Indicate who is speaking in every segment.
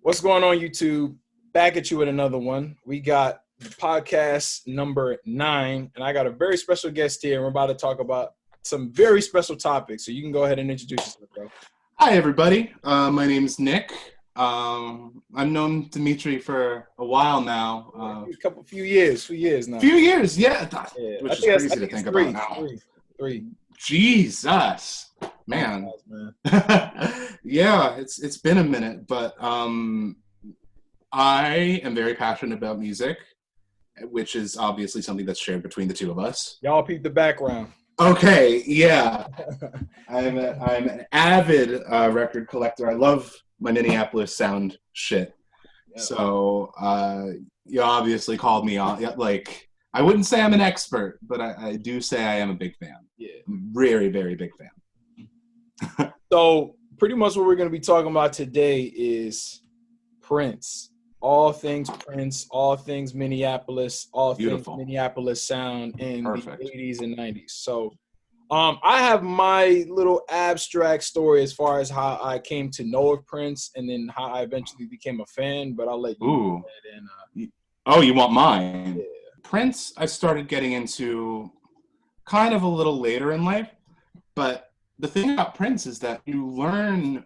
Speaker 1: What's going on, YouTube? Back at you with another one. We got podcast number 9, and I got a very special guest here. And we're about to talk about some very special topics. So you can go ahead and introduce yourself, bro.
Speaker 2: Hi, everybody. My name's Nick. I've known Dimitri for a while now.
Speaker 1: A few years now.
Speaker 2: Few years, yeah. Which is crazy to think
Speaker 1: about
Speaker 2: now.
Speaker 1: Three.
Speaker 2: Jesus, man. Yeah, it's been a minute, but I am very passionate about music, which is obviously something that's shared between the two of us.
Speaker 1: Y'all peep the background.
Speaker 2: Okay, yeah. I'm an avid record collector. I love my Minneapolis Sound shit. Yeah. So you obviously called me on. Like, I wouldn't say I'm an expert, but I do say I am a big fan.
Speaker 1: Yeah,
Speaker 2: I'm very, very big fan.
Speaker 1: So pretty much what we're going to be talking about today is Prince. All things Prince, all things Minneapolis, all
Speaker 2: Beautiful.
Speaker 1: Things Minneapolis Sound in
Speaker 2: Perfect.
Speaker 1: The 80s and 90s. So I have my little abstract story as far as how I came to know of Prince and then how I eventually became a fan, but I'll let you go ahead and
Speaker 2: Oh, you want mine?
Speaker 1: Yeah.
Speaker 2: Prince, I started getting into kind of a little later in life, but the thing about Prince is that you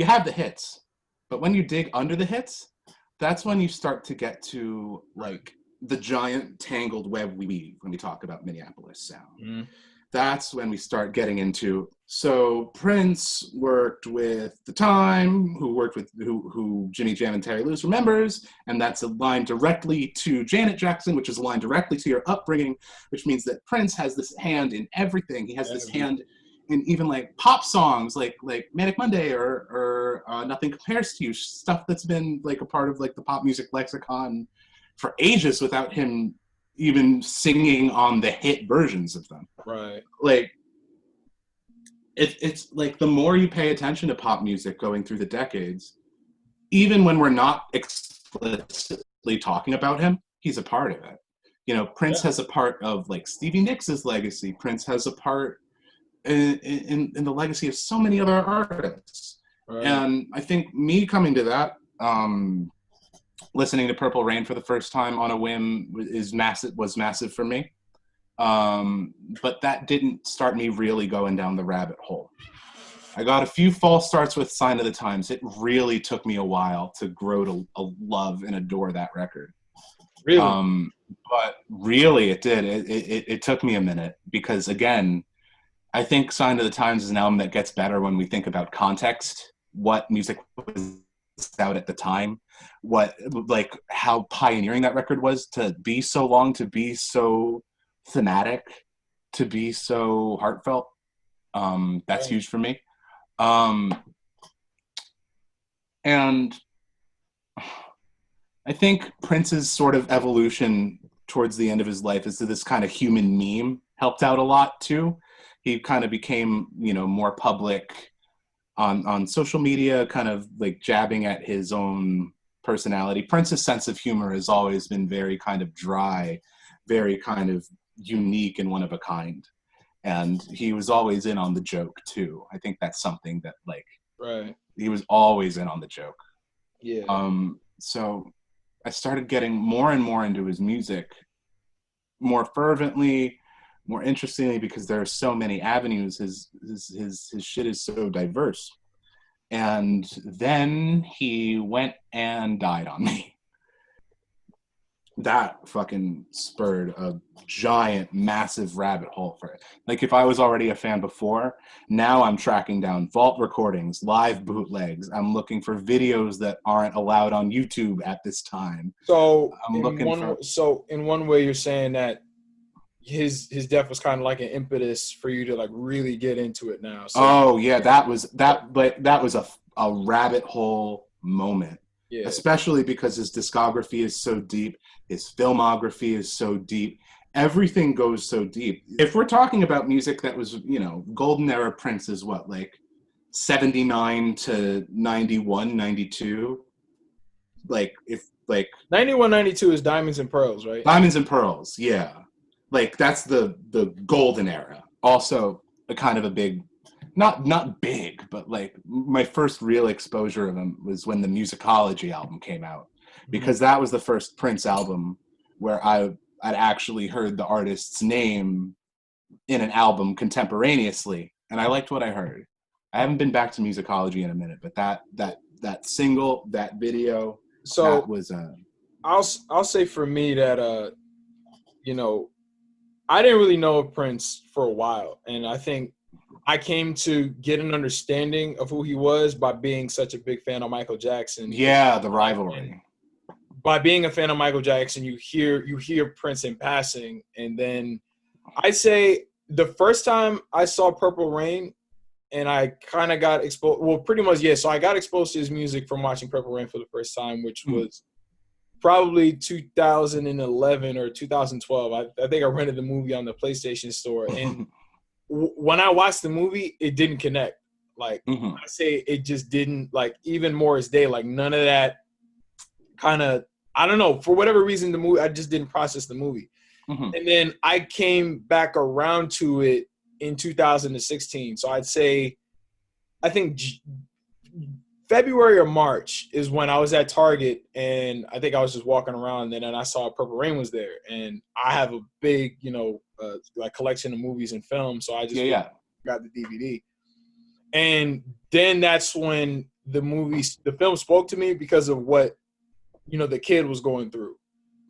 Speaker 2: have the hits, but when you dig under the hits, that's when you start to get to like the giant tangled web we weave when we talk about Minneapolis Sound. Mm-hmm. That's when we start getting into. So Prince worked with The Time, who Jimmy Jam and Terry Lewis remembers, and that's aligned directly to Janet Jackson, which is aligned directly to your upbringing, which means that Prince has this hand in everything. He has this hand in even like pop songs, like Manic Monday or Nothing Compares to You, stuff that's been like a part of like the pop music lexicon for ages without him even singing on the hit versions of them.
Speaker 1: Right.
Speaker 2: Like, it's like the more you pay attention to pop music going through the decades, even when we're not explicitly talking about him, he's a part of it. You know, Prince has a part of like Stevie Nicks' legacy. Prince has a part in the legacy of so many other artists. Right. And I think me coming to that, listening to Purple Rain for the first time on a whim was massive for me. But that didn't start me really going down the rabbit hole. I got a few false starts with Sign of the Times. It really took me a while to grow to love and adore that record.
Speaker 1: Really?
Speaker 2: But really it did. It took me a minute because, again, I think Sign of the Times is an album that gets better when we think about context, what music was out at the time, how pioneering that record was to be so long, to be so thematic, to be so heartfelt. That's huge for me. And I think Prince's sort of evolution towards the end of his life is to this kind of human meme helped out a lot too. He kind of became, more public on social media, kind of like jabbing at his own personality. Prince's sense of humor has always been very kind of dry, very kind of unique and one of a kind. And he was always in on the joke too. I think that's something that
Speaker 1: right.
Speaker 2: He was always in on the joke.
Speaker 1: Yeah.
Speaker 2: So I started getting more and more into his music, more fervently, more interestingly, because there are so many avenues. His shit is so diverse. And then he went and died on me. That fucking spurred a giant, massive rabbit hole for it. Like, if I was already a fan before, now I'm tracking down vault recordings, live bootlegs. I'm looking for videos that aren't allowed on YouTube at this time.
Speaker 1: So in one way, you're saying that his death was kind of like an impetus for you to like really get into it now. So,
Speaker 2: that was a rabbit hole moment. Yeah. Especially because his discography is so deep, his filmography is so deep, everything goes so deep. If we're talking about music that was, golden era Prince is what, like 79 to 91, 92? Like, if, like...
Speaker 1: 91, 92 is Diamonds and Pearls, right?
Speaker 2: Diamonds and Pearls, yeah. Like, that's the golden era. Also, a kind of a big not big, but like my first real exposure of him was when the Musicology album came out, because that was the first Prince album where I'd actually heard the artist's name in an album contemporaneously, and I liked what I heard. I haven't been back to Musicology in a minute, but that single, that video,
Speaker 1: so
Speaker 2: that was
Speaker 1: I'll say for me that you know, I didn't really know of Prince for a while, and I think I came to get an understanding of who he was by being such a big fan of Michael Jackson.
Speaker 2: yeah, the Rivalry.
Speaker 1: By being a fan of Michael Jackson, you hear Prince in passing, and then I'd say the first time I saw Purple Rain, and I kind of got exposed. Well, pretty much, yeah. So I got exposed to his music from watching Purple Rain for the first time, which was probably 2011 or 2012. I think I rented the movie on the PlayStation Store, and when I watched the movie, it didn't connect. Like I say, it just didn't. Like even Morris Day, like none of that kind of. I don't know, for whatever reason, the movie, I just didn't process the movie. And then I came back around to it in 2016. So I'd say, I think February or March is when I was at Target, and I think I was just walking around, and then I saw Purple Rain was there. And I have a big, like collection of movies and films. So I just got the DVD. And then that's when the film spoke to me because of what, the kid was going through.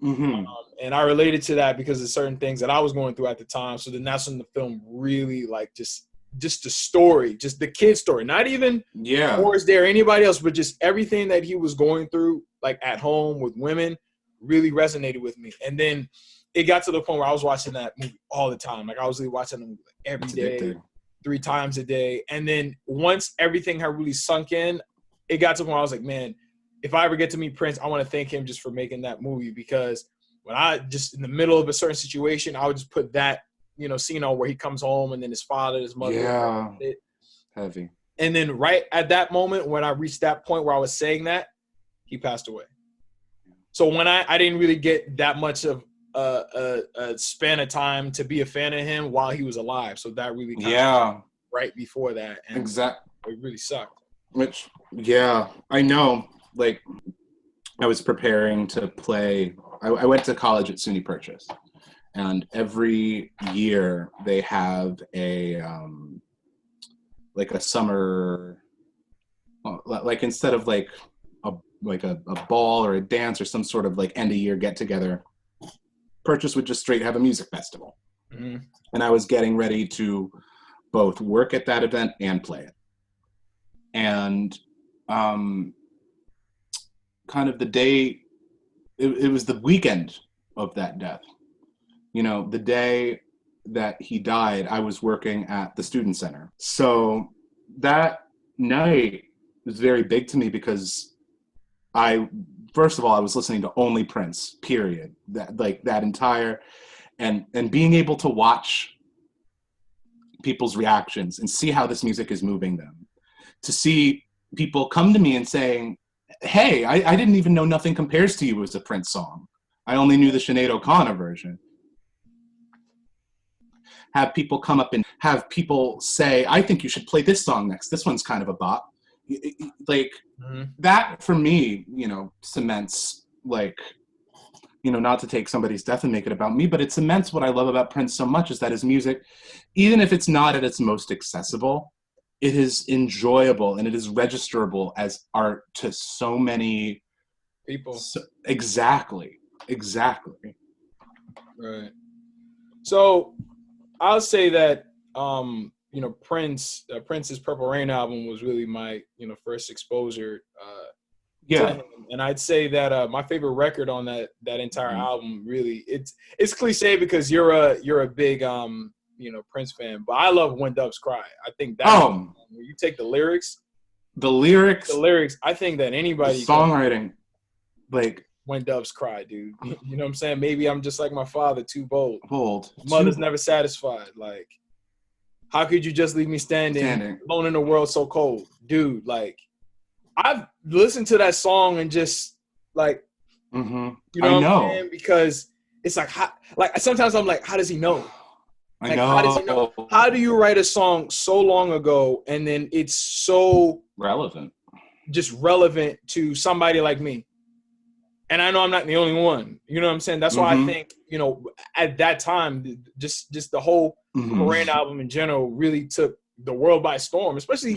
Speaker 1: And I related to that because of certain things that I was going through at the time. So then that's when the film really, like, just the story, just the kid's story, not even Morris Day or anybody else, but just everything that he was going through, like at home with women, really resonated with me. And then it got to the point where I was watching that movie all the time. Like I was watching the movie every day, 3 times a day. And then once everything had really sunk in, it got to the point where I was like, man, if I ever get to meet Prince, I want to thank him just for making that movie, because when I just in the middle of a certain situation, I would just put that, scene on where he comes home and then his father, his mother.
Speaker 2: Heavy.
Speaker 1: And then right at that moment, when I reached that point where I was saying that, he passed away. So when I didn't really get that much of a span of time to be a fan of him while he was alive. So that really kind of right before that. And exactly. It really sucked.
Speaker 2: Which, I know. Like, I was preparing to play. I went to college at SUNY Purchase, and every year they have a summer, like instead of like a ball or a dance or some sort of like end of year get together, Purchase would just straight have a music festival. And I was getting ready to both work at that event and play it, and kind of the day, it was the weekend of that death. The day that he died, I was working at the student center. So that night was very big to me because first of all, I was listening to only Prince, period. That entire, and being able to watch people's reactions and see how this music is moving them. To see people come to me and saying, hey, I didn't even know Nothing Compares to You was a Prince song. I only knew the Sinead O'Connor version. Have people come up and have people say, I think you should play this song next. This one's kind of a bop. Like, that for me, cements, like, not to take somebody's death and make it about me, but it cements what I love about Prince so much, is that his music, even if it's not at its most accessible, it is enjoyable and it is registerable as art to so many
Speaker 1: people.
Speaker 2: Exactly.
Speaker 1: Right. So I'll say that, Prince's Purple Rain album was really my, first exposure to him. And I'd say that my favorite record on that entire album, really, it's cliche because you're a big Prince fan, but I love When Doves Cry. I think that when you take the lyrics, I think that anybody
Speaker 2: songwriting, like
Speaker 1: When Doves Cry, dude. You know what I'm saying? Maybe I'm just like my father, too bold. Mother's never satisfied. Like, how could you just leave me standing alone in a world so cold, dude? Like, I've listened to that song and just like, you know what I'm saying? Because it's like, sometimes I'm like, how does he know?
Speaker 2: I
Speaker 1: Like,
Speaker 2: know.
Speaker 1: how do you write a song so long ago and then it's so
Speaker 2: relevant,
Speaker 1: just relevant to somebody like me? And I know I'm not the only one. You know what I'm saying? That's why I think, you know, at that time, just the whole Moran album in general really took the world by storm. Especially,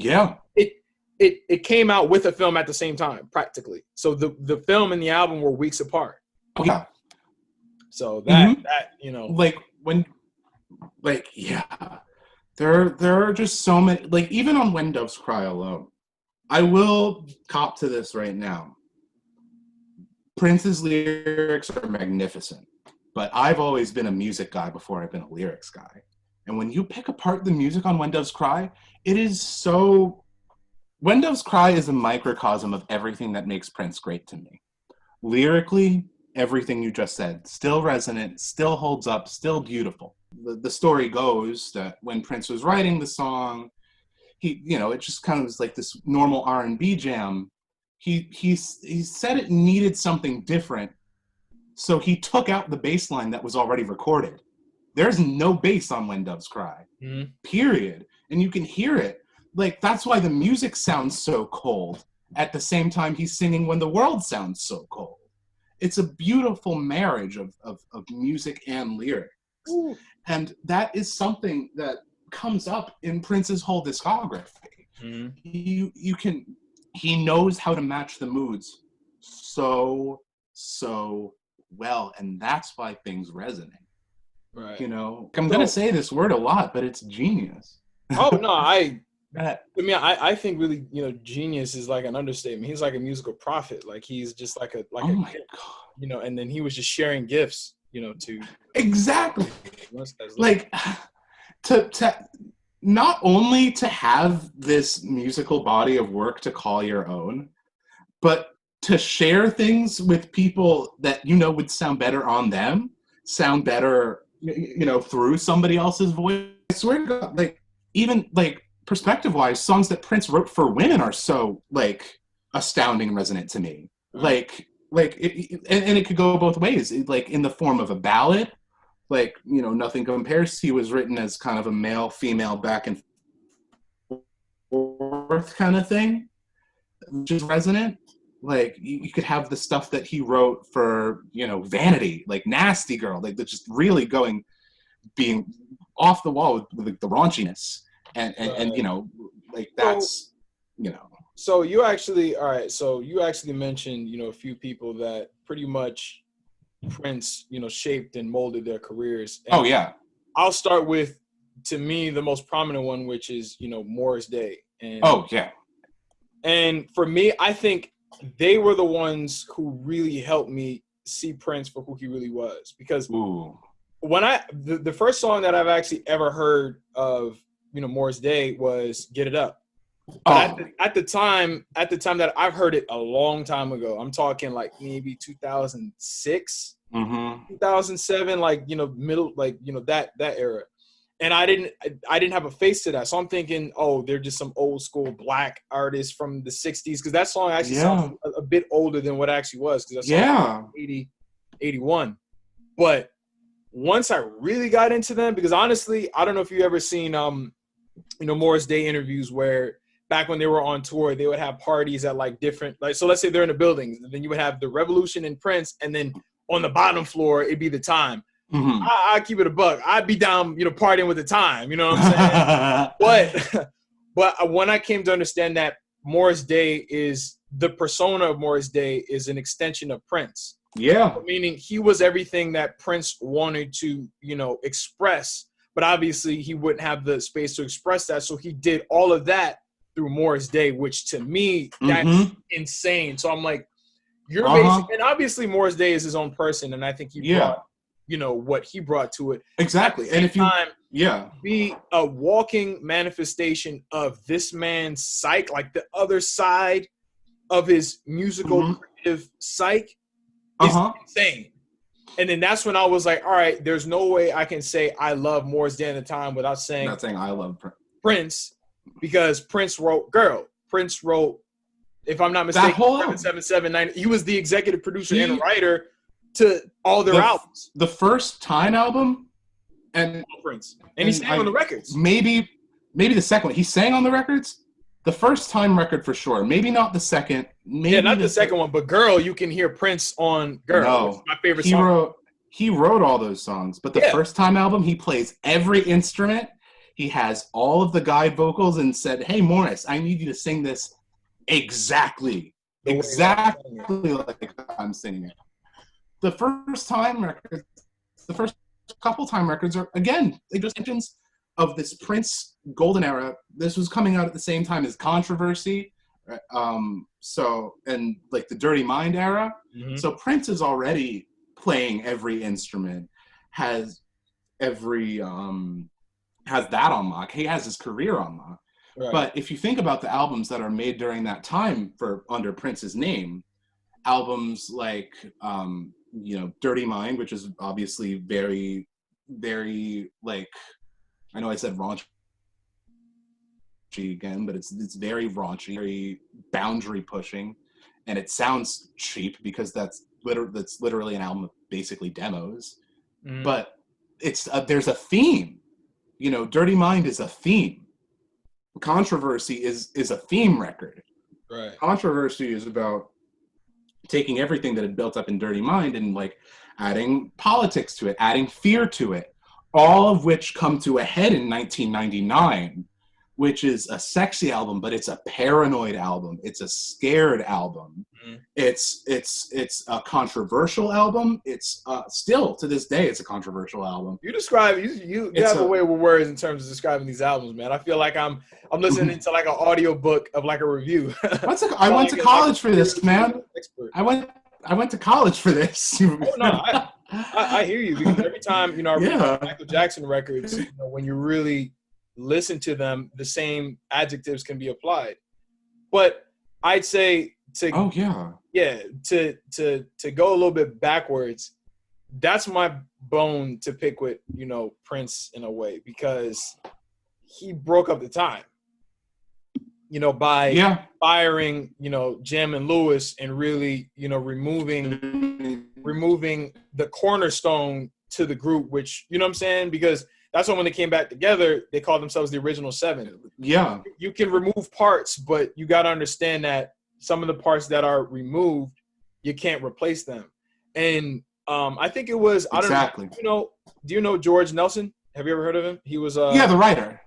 Speaker 1: it came out with a film at the same time, practically. So the film and the album were weeks apart.
Speaker 2: Oh, yeah.
Speaker 1: So that you know,
Speaker 2: there are just so many. Like, even on When Doves Cry alone, I will cop to this right now. Prince's lyrics are magnificent, but I've always been a music guy before I've been a lyrics guy. And when you pick apart the music on When Doves Cry, it is so... When Doves Cry is a microcosm of everything that makes Prince great to me. Lyrically, everything you just said, still resonant, still holds up, still beautiful. The story goes that when Prince was writing the song, he, you know, it just kind of was like this normal R&B jam. He said it needed something different, so he took out the bass line that was already recorded. There's no bass on When Doves Cry, period. And you can hear it. Like, that's why the music sounds so cold at the same time he's singing When the World Sounds So Cold. It's a beautiful marriage of music and lyrics. Ooh. And that is something that comes up in Prince's whole discography. He knows how to match the moods so well, and that's why things resonate. Right. You know, I'm gonna say this word a lot, but it's genius.
Speaker 1: Oh no, I think really, you know, genius is like an understatement. He's like a musical prophet. Like, he's just like
Speaker 2: oh my God.
Speaker 1: You know, and then he was just sharing gifts, you know, to
Speaker 2: exactly like to not only to have this musical body of work to call your own, but to share things with people that, you know, would sound better on them, sound better, you know, through somebody else's voice. I swear to God, like, even like perspective-wise, songs that Prince wrote for women are so like astounding and resonant to me. Like and it could go both ways. Like, in the form of a ballad, like, you know, Nothing Compares. He was written as kind of a male-female back and forth kind of thing, which is resonant. Like, you could have the stuff that he wrote for, you know, Vanity, like Nasty Girl, like, that's just really being off the wall with like the raunchiness and you know, like, that's, you know.
Speaker 1: So you actually mentioned, you know, a few people that pretty much Prince, you know, shaped and molded their careers. And
Speaker 2: oh yeah.
Speaker 1: I'll start with, to me, the most prominent one, which is, you know, Morris Day. And
Speaker 2: oh yeah.
Speaker 1: And for me, I think they were the ones who really helped me see Prince for who he really was. Because when the first song that I've actually ever heard of, you know, Morris Day was Get It Up. But at the time that I've heard it a long time ago, I'm talking like maybe 2006, 2007, like, you know, middle, like, you know, that era. And I didn't have a face to that. So I'm thinking, oh, they're just some old school black artists from the 60s. Because that song actually sounds a bit older than what it actually was. Because that song was 80, 81. But once I really got into them, because honestly, I don't know if you ever seen, you know, Morris Day interviews where back when they were on tour, they would have parties at like different, like, so let's say they're in a building, and then you would have the Revolution and Prince, and then on the bottom floor, it'd be the Time. I keep it a buck. I'd be down, you know, partying with the Time, you know what I'm saying? but when I came to understand that Morris Day is, the persona of Morris Day is an extension of Prince.
Speaker 2: Yeah.
Speaker 1: Meaning he was everything that Prince wanted to, you know, express, but obviously he wouldn't have the space to express that. So he did all of that through Morris Day, which to me, that's insane. So I'm like, you're basic, and obviously Morris Day is his own person, and I think he brought, you know, what he brought to it.
Speaker 2: Exactly. And if you
Speaker 1: be a walking manifestation of this man's psyche, like the other side of his musical creative psyche is insane. And then that's when I was like, all right, there's no way I can say I love Morris Day at the Time without saying
Speaker 2: I love
Speaker 1: Prince. Because Prince wrote Girl. Prince wrote, if I'm not mistaken, 777 he was the executive producer and writer to all their albums.
Speaker 2: The first Time album And
Speaker 1: Prince. And he sang on the records.
Speaker 2: Maybe the second one. He sang on the records? The first time record for sure. Maybe not the second. Maybe
Speaker 1: not the second one, but Girl, you can hear Prince on Girl.
Speaker 2: No.
Speaker 1: My favorite song.
Speaker 2: He wrote all those songs, but the first time album, he plays every instrument. He has all of the guide vocals and said, "Hey, Morris, I need you to sing this exactly like I'm singing it." The first couple time records are, again, they just engines of this Prince golden era. This was coming out at the same time as Controversy, and like the Dirty Mind era. Mm-hmm. So Prince is already playing every instrument, has that on lock. He has his career on lock. Right. But if you think about the albums that are made during that time under Prince's name, albums like Dirty Mind, which is obviously very, very, like, I know I said raunchy again, but it's very raunchy, very boundary pushing, and it sounds cheap because that's literally an album of basically demos. Mm. But there's a theme. Dirty Mind is a theme. Controversy is a theme record. Right. Controversy is about taking everything that had built up in Dirty Mind and like adding politics to it, adding fear to it, all of which come to a head in 1999, which is a sexy album, but it's a paranoid album. It's a scared album. Mm-hmm. It's a controversial album. It's still to this day, it's a controversial album.
Speaker 1: You describe you have a way with words in terms of describing these albums, man. I feel like I'm listening to like an audio book of like a review.
Speaker 2: I went to college for this, man. I went to college for this.
Speaker 1: Oh, no, I hear you, because every time I read Michael Jackson records, when you really listen to them, the same adjectives can be applied. But I'd say to go a little bit backwards, that's my bone to pick with Prince in a way, because he broke up the time by firing Jam and Lewis and really removing the cornerstone to the group, which what I'm saying, because that's when they came back together, they called themselves the Original Seven. Yeah. You can remove parts, but you got to understand that some of the parts that are removed, you can't replace them. And I think it was,
Speaker 2: exactly.
Speaker 1: Do you know George Nelson? Have you ever heard of him? He was
Speaker 2: the writer.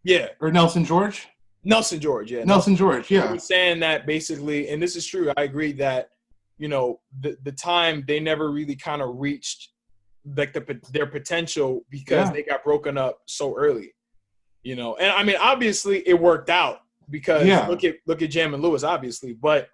Speaker 2: Yeah. Or Nelson George?
Speaker 1: Nelson George, yeah.
Speaker 2: Nelson George, yeah.
Speaker 1: He was saying that basically, and this is true, I agree that, the time they never really kind of reached like their potential because they got broken up so early, and I mean, obviously it worked out because look at Jam and Lewis, obviously, but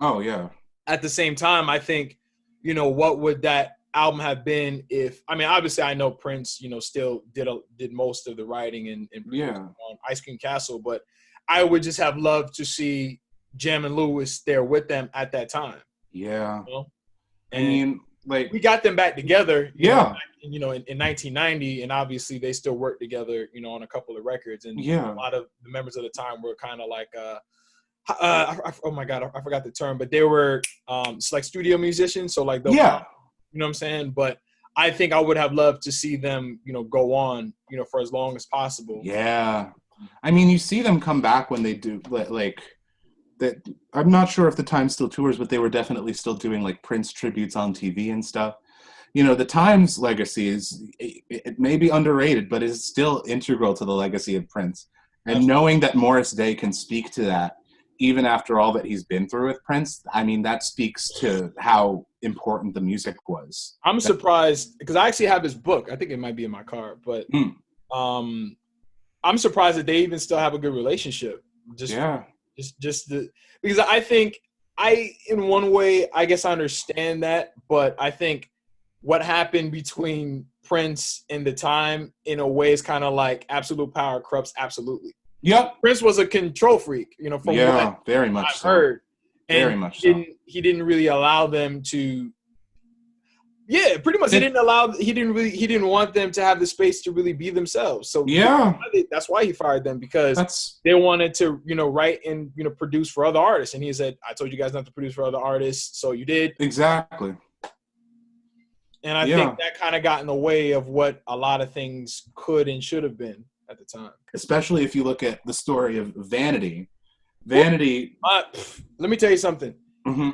Speaker 1: at the same time, I think, what would that album have been if, I mean, obviously I know Prince, still did most of the writing and on Ice Cream Castle, but I would just have loved to see Jam and Lewis there with them at that time. Yeah. And I mean, like, we got them back together, in 1990, and obviously they still work together, on a couple of records, and a lot of the members of the time were kind of like, oh my God, I forgot the term, but they were like studio musicians, so like, you know what I'm saying? But I think I would have loved to see them, go on, for as long as possible.
Speaker 2: Yeah, I mean, you see them come back when they do, like. That I'm not sure if the Times still tours, but they were definitely still doing like Prince tributes on TV and stuff. The Times legacy it may be underrated, but is still integral to the legacy of Prince. And Absolutely. Knowing that Morris Day can speak to that, even after all that he's been through with Prince, I mean, that speaks to how important the music was.
Speaker 1: I'm surprised because I actually have his book. I think it might be in my car, but I'm surprised that they even still have a good relationship. Because I think in one way, I guess I understand that, but I think what happened between Prince and the time in a way is kind of like absolute power corrupts absolutely.
Speaker 2: Yep.
Speaker 1: Prince was a control freak, from what
Speaker 2: very much
Speaker 1: I've heard. And
Speaker 2: very much so.
Speaker 1: He didn't really allow them to. Yeah, pretty much. He didn't want them to have the space to really be themselves. So that's why he fired them, because they wanted to, write and, produce for other artists. And he said, I told you guys not to produce for other artists, so you did.
Speaker 2: Exactly.
Speaker 1: And I think that kind of got in the way of what a lot of things could and should have been at the time.
Speaker 2: Especially if you look at the story of Vanity. Vanity.
Speaker 1: Let me tell you something.
Speaker 2: Mm-hmm.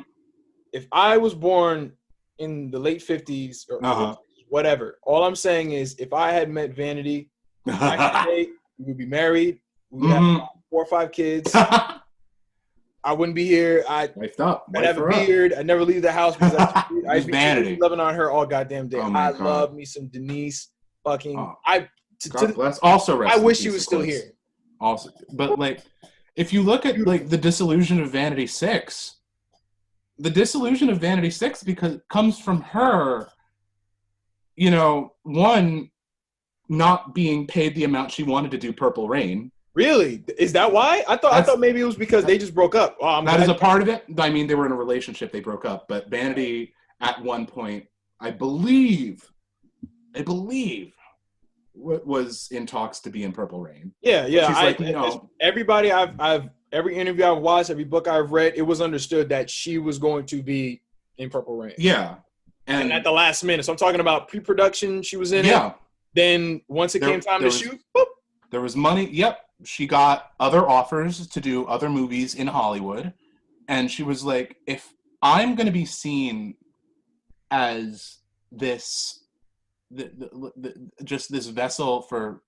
Speaker 1: If I was born in the late 50s or whatever, all I'm saying is if I had met Vanity back in the day, we would be married. We would have about 4 or 5 kids. I wouldn't be here. I'd have a beard. I'd never leave the house because I'd be Vanity. Loving on her all goddamn day. I love me some Denise. Fucking.
Speaker 2: God bless. Also,
Speaker 1: I wish she was still here.
Speaker 2: Also, but like, if you look at like the disillusion of Vanity 6, the disillusion of Vanity 6 because comes from her. You know, one, not being paid the amount she wanted to do Purple Rain.
Speaker 1: Really? Is that why? I thought maybe it was because they just broke up.
Speaker 2: That is a part of it. I mean, they were in a relationship, they broke up. But Vanity, at one point, I believe, was in talks to be in Purple Rain.
Speaker 1: Yeah. Everybody every interview I've watched, every book I've read, it was understood that she was going to be in Purple Rain.
Speaker 2: Yeah.
Speaker 1: And at the last minute. So I'm talking about pre-production, she was in it. Then once it came time to shoot, boop.
Speaker 2: There was money. Yep. She got other offers to do other movies in Hollywood. And she was like, if I'm going to be seen as this, just this vessel for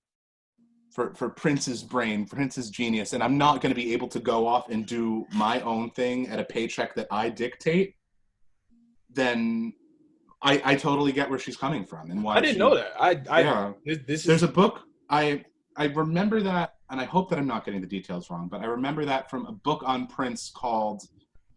Speaker 2: Prince's brain, Prince's genius, and I'm not going to be able to go off and do my own thing at a paycheck that I dictate, then I totally get where she's coming from and why.
Speaker 1: I didn't know that.
Speaker 2: There's a book. I remember that, and I hope that I'm not getting the details wrong, but I remember that from a book on Prince called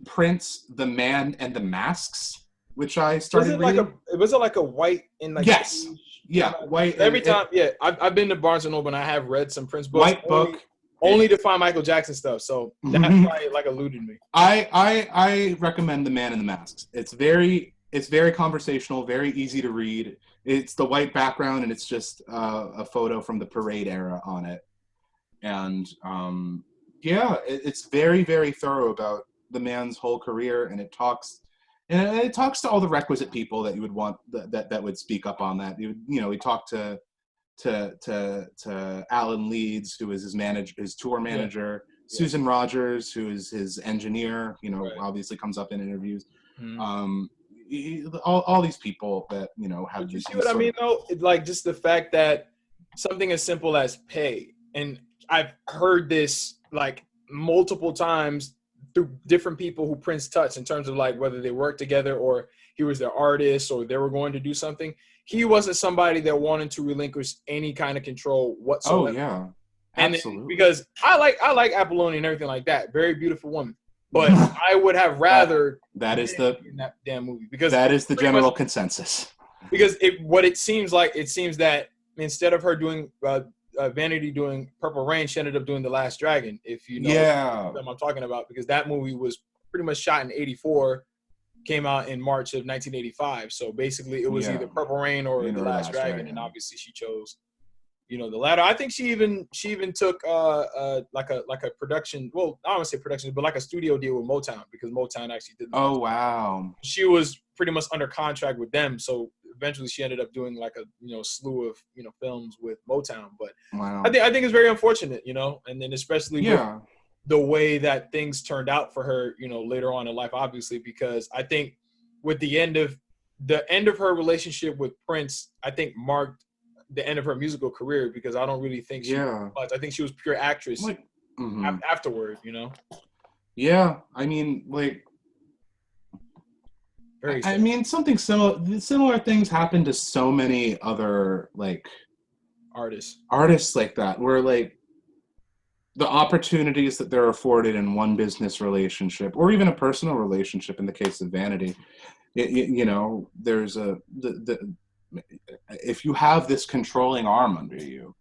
Speaker 2: Prince, the Man and the Masks, which I started reading.
Speaker 1: Was it like a white in like?
Speaker 2: Yes. Yeah, white.
Speaker 1: Every time, I've been to Barnes and Noble and I have read some Prince books.
Speaker 2: White book.
Speaker 1: Only to find Michael Jackson stuff, so that's why it like eluded me.
Speaker 2: I recommend The Man in the Masks. It's very conversational, very easy to read. It's the white background, and it's just a photo from the parade era on it. And it's very, very thorough about the man's whole career, and it talks to all the requisite people that you would want that would speak up on that. We talked to Alan Leeds, who is his tour manager, Susan Rogers, who is his engineer. Obviously comes up in interviews. All these people that have.
Speaker 1: But you see what I mean, though? Like just the fact that something as simple as pay, and I've heard this like multiple times through different people who Prince touched in terms of like whether they worked together or he was their artist or they were going to do something. He wasn't somebody that wanted to relinquish any kind of control whatsoever.
Speaker 2: Oh yeah,
Speaker 1: absolutely. And because I like Apollonia and everything like that, very beautiful woman. But I would have rather
Speaker 2: that is
Speaker 1: in that damn movie because
Speaker 2: that is the general consensus.
Speaker 1: Because it seems that instead of her doing Vanity doing Purple Rain, she ended up doing The Last Dragon. If you know what I'm talking about, because that movie was pretty much shot in '84, came out in March of 1985. So basically, it was either Purple Rain or The Last Dragon, and obviously she chose, the latter. I think she even took like a production. Well, I don't want to say production, but like a studio deal with Motown because Motown actually did.
Speaker 2: Wow!
Speaker 1: She was pretty much under contract with them, so eventually she ended up doing like a slew of films with Motown. But
Speaker 2: wow.
Speaker 1: I think it's very unfortunate, and then especially with the way that things turned out for her, later on in life, obviously, because I think with the end of her relationship with Prince, I think marked the end of her musical career because I don't really think she was much. I think she was pure actress afterward,
Speaker 2: Yeah, I mean, like, I mean, something similar things happen to so many other like
Speaker 1: artists
Speaker 2: like that, where like the opportunities that they're afforded in one business relationship or even a personal relationship in the case of Vanity, there's if you have this controlling arm under you,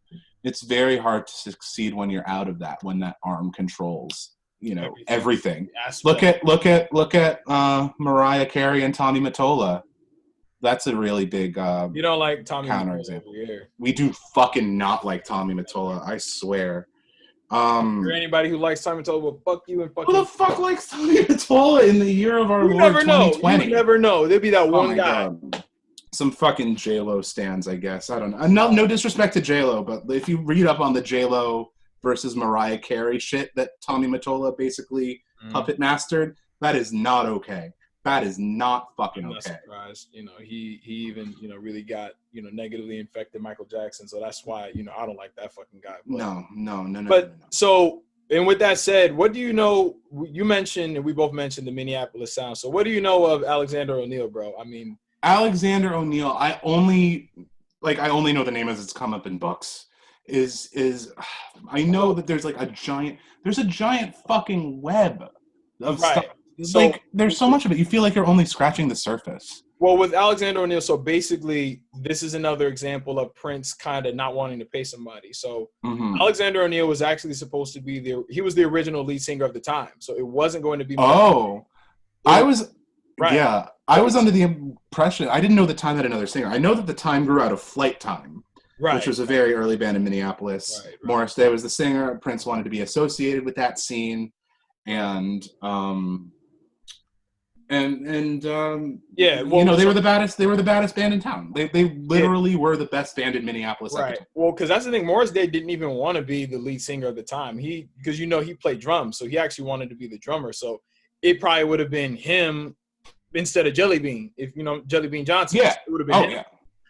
Speaker 2: it's very hard to succeed when you're out of that, when that arm controls everything. Look at Mariah Carey and Tommy Mottola. That's a really big
Speaker 1: you don't like Tommy
Speaker 2: counterexample. We do fucking not like Tommy Mottola, I swear.
Speaker 1: For anybody who likes Time Mottola, well, fuck you and fuck.
Speaker 2: Who the fuck likes Time Mottola in the year of our Lord 2020?
Speaker 1: You never know. There'd be that one guy.
Speaker 2: God. some fucking J-Lo stands, I guess. I don't know. No disrespect to J-Lo, but if you read up on the J-Lo versus Mariah Carey shit that Tommy Mottola basically puppet mastered, that is not okay. That is not fucking
Speaker 1: I'm not
Speaker 2: okay.
Speaker 1: surprised. He even, really got, negatively infected Michael Jackson. So that's why, I don't like that fucking guy. But, no. So, and with that said, what do you know? You mentioned, and we both mentioned the Minneapolis Sound. So what do you know of Alexander O'Neal, bro? I mean,
Speaker 2: Alexander O'Neal, I only know the name as it's come up in books. I know that there's a giant fucking web of stuff. So, there's so much of it. You feel like you're only scratching the surface.
Speaker 1: Well, with Alexander O'Neal, so basically, this is another example of Prince kind of not wanting to pay somebody. So Alexander O'Neal was actually supposed to be he was the original lead singer of the time. So it wasn't going to be.
Speaker 2: I was under the impression, I didn't know the Time had another singer. I know that the Time grew out of Flight Time, which was a very early band in Minneapolis. Right. Morris Day was the singer. Prince wanted to be associated with that scene, and they were the baddest. They were the baddest band in town. They literally were the best band in Minneapolis.
Speaker 1: Right. Well, because that's the thing. Morris Day didn't even want to be the lead singer at the time. Because he played drums, so he actually wanted to be the drummer. So it probably would have been him instead of Jelly Bean. If Jelly Bean Johnson, it would have been him. Yeah.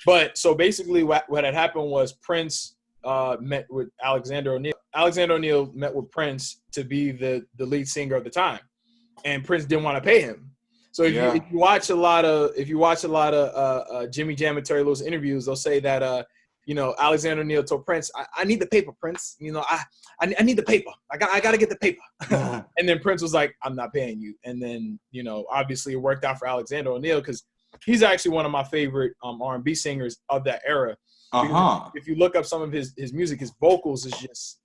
Speaker 1: But so basically, what had happened was Prince met with Alexander O'Neal. Alexander O'Neal met with Prince to be the lead singer of the time, and Prince didn't want to pay him. So if you watch a lot of Jimmy Jam and Terry Lewis interviews, they'll say that Alexander O'Neal told Prince, I need the paper, Prince. I need the paper. I got to get the paper. And then Prince was like, I'm not paying you. And then obviously it worked out for Alexander O'Neal because he's actually one of my favorite R&B singers of that era. If you look up some of his music, his vocals is just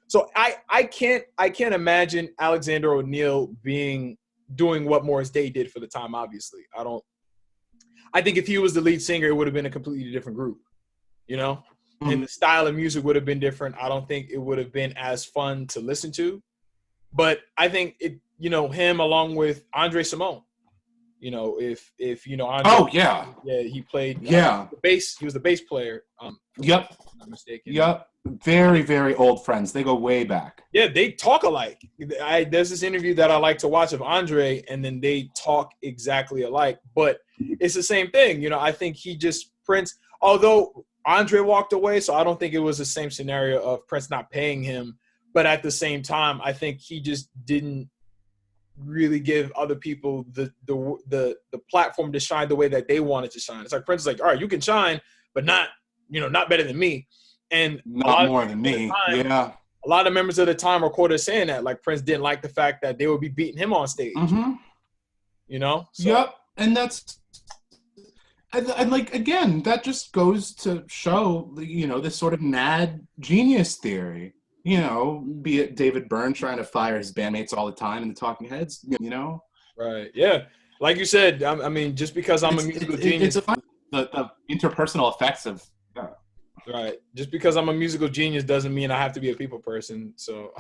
Speaker 1: so I can't imagine Alexander O'Neal doing what Morris Day did for the time. Obviously, I think if he was the lead singer, it would have been a completely different group, and the style of music would have been different. I don't think it would have been as fun to listen to, but I think it, him along with Andre Cymone, if Andre, he played the bass. He was the bass player.
Speaker 2: Yep. If I'm not mistaken. Yep. Very, very old friends. They go way back.
Speaker 1: Yeah, they talk alike. There's this interview that I like to watch of Andre, and then they talk exactly alike. But it's the same thing. I think Prince, although Andre walked away, so I don't think it was the same scenario of Prince not paying him. But at the same time, I think he just didn't really give other people the platform to shine the way that they wanted to shine. It's like Prince is like, all right, you can shine, but not better than me. And
Speaker 2: not more than me.
Speaker 1: A lot of members of the Time are quoted saying that, like Prince didn't like the fact that they would be beating him on stage. So.
Speaker 2: Yep, and that's again, that just goes to show this sort of mad genius theory. Be it David Byrne trying to fire his bandmates all the time in the Talking Heads.
Speaker 1: Right. Yeah. Like you said, I mean, just because I'm a musical genius,
Speaker 2: the interpersonal effects of.
Speaker 1: Right. Just because I'm a musical genius doesn't mean I have to be a people person. So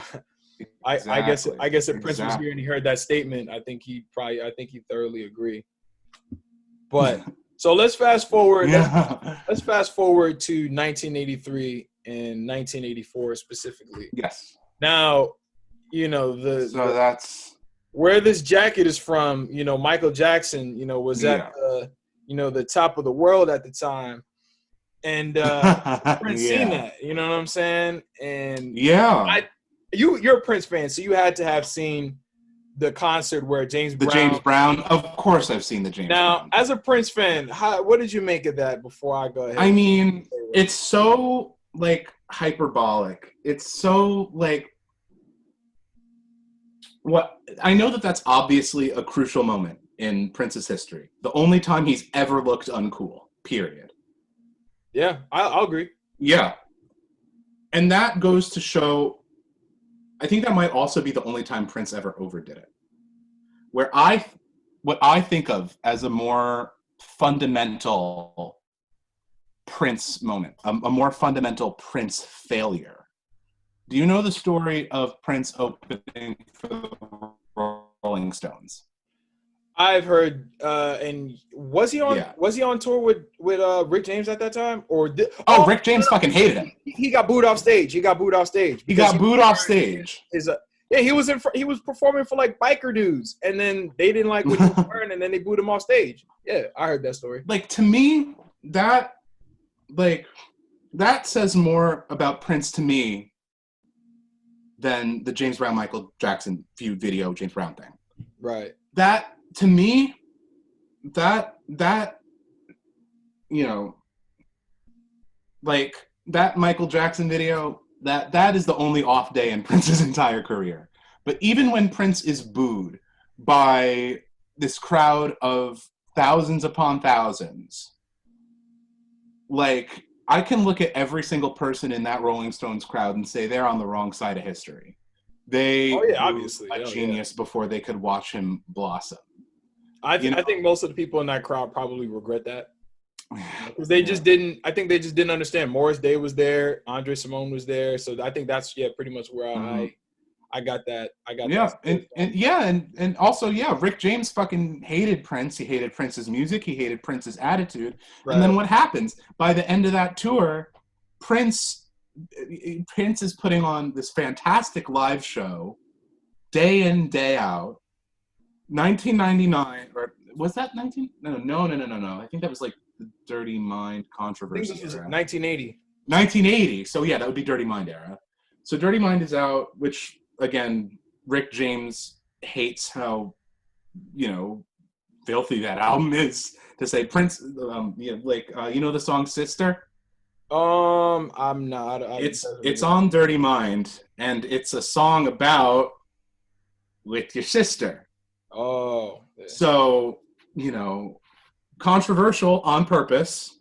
Speaker 1: I guess if Prince was here and he heard that statement, I think he thoroughly agree. But so let's fast forward. Let's fast forward to 1983 and 1984 specifically.
Speaker 2: Yes.
Speaker 1: Now, that's where this jacket is from. Michael Jackson, was at the top of the world at the time. And Prince seen that, you know what I'm saying? And you're a Prince fan, so you had to have seen the concert where James
Speaker 2: Brown. Of course, I've seen the James Brown.
Speaker 1: Now, as a Prince fan, what did you make of that? Before I go ahead,
Speaker 2: I mean, it's so hyperbolic. It's so what I know that's obviously a crucial moment in Prince's history. The only time he's ever looked uncool. Period.
Speaker 1: Yeah, I'll agree.
Speaker 2: Yeah. And that goes to show, I think that might also be the only time Prince ever overdid it. What I think of as a more fundamental Prince moment, a more fundamental Prince failure. Do you know the story of Prince opening for the Rolling Stones?
Speaker 1: I've heard, and was he on?
Speaker 2: Yeah.
Speaker 1: Was he on tour with Rick James at that time? Or
Speaker 2: Oh, Rick James fucking hated him.
Speaker 1: he got booed off stage. He got booed off stage
Speaker 2: He
Speaker 1: because
Speaker 2: got booed off stage.
Speaker 1: yeah, he was he was performing for like biker dudes, and then they didn't like what he was wearing, and then they booed him off stage. Yeah, I heard that story.
Speaker 2: Like, to me, that says more about Prince to me than the James Brown Michael Jackson feud video James Brown thing.
Speaker 1: Right.
Speaker 2: That, to me, that you know, like that Michael Jackson video, that is the only off day in Prince's entire career. But even when Prince is booed by this crowd of thousands upon thousands, like, I can look at every single person in that Rolling Stones crowd and say they're on the wrong side of history. They
Speaker 1: obviously
Speaker 2: a genius before they could watch him blossom.
Speaker 1: I think most of the people in that crowd probably regret that. Because they just didn't. I think they just didn't understand. Morris Day was there. Andre Cymone was there. So I think that's pretty much where I got that.
Speaker 2: And also Rick James fucking hated Prince. He hated Prince's music. He hated Prince's attitude. Right. And then what happens by the end of that tour? Prince is putting on this fantastic live show, day in, day out. 1999, or was that 19? No. I think that was like the Dirty Mind controversy.
Speaker 1: I think this was 1980.
Speaker 2: 1980. So yeah, that would be Dirty Mind era. So Dirty Mind is out, which again, Rick James hates how, filthy that album is. To say Prince, you know the song Sister?
Speaker 1: I'm not.
Speaker 2: It's on Dirty Mind, and it's a song about with your sister.
Speaker 1: Oh. Yeah.
Speaker 2: So, controversial on purpose.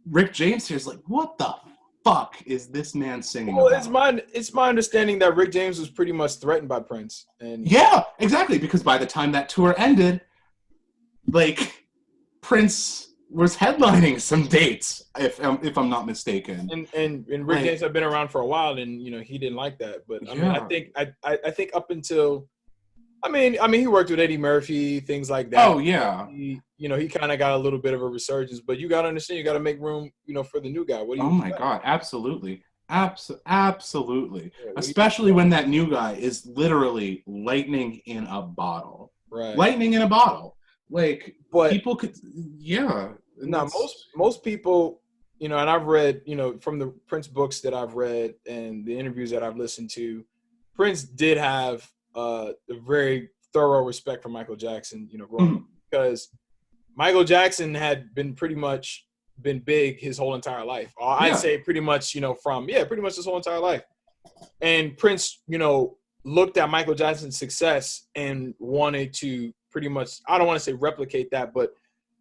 Speaker 2: Rick James here's like, what the fuck is this man singing about?
Speaker 1: It's my understanding that Rick James was pretty much threatened by Prince. And
Speaker 2: yeah, exactly, because by the time that tour ended, like, Prince was headlining some dates, if I'm not mistaken.
Speaker 1: And Rick James had been around for a while, and he didn't like that. But I think up until I mean, he worked with Eddie Murphy, things like that.
Speaker 2: Oh yeah.
Speaker 1: He kind of got a little bit of a resurgence, but you got to understand, you got to make room, for the new guy. What do you?
Speaker 2: Oh my God, absolutely, absolutely. Yeah, especially when that new guy is literally lightning in a bottle.
Speaker 1: Right.
Speaker 2: Lightning in a bottle. Like,
Speaker 1: but
Speaker 2: people could, yeah.
Speaker 1: No, most people, and I've read, from the Prince books that I've read and the interviews that I've listened to, Prince did have a very thorough respect for Michael Jackson, growing up, because Michael Jackson had been big his whole entire life. I'd say pretty much, pretty much his whole entire life. And Prince, looked at Michael Jackson's success and wanted to pretty much, I don't want to say replicate that, but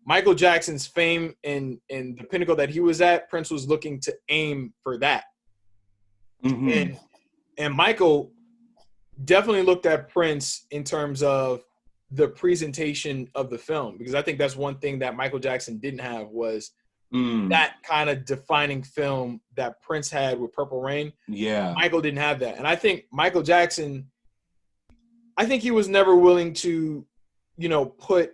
Speaker 1: Michael Jackson's fame and the pinnacle that he was at, Prince was looking to aim for that. Mm-hmm. And Michael definitely looked at Prince in terms of the presentation of the film, because I think that's one thing that Michael Jackson didn't have was that kind of defining film that Prince had with Purple Rain.
Speaker 2: Yeah.
Speaker 1: Michael didn't have that. And I think Michael Jackson, he was never willing to, put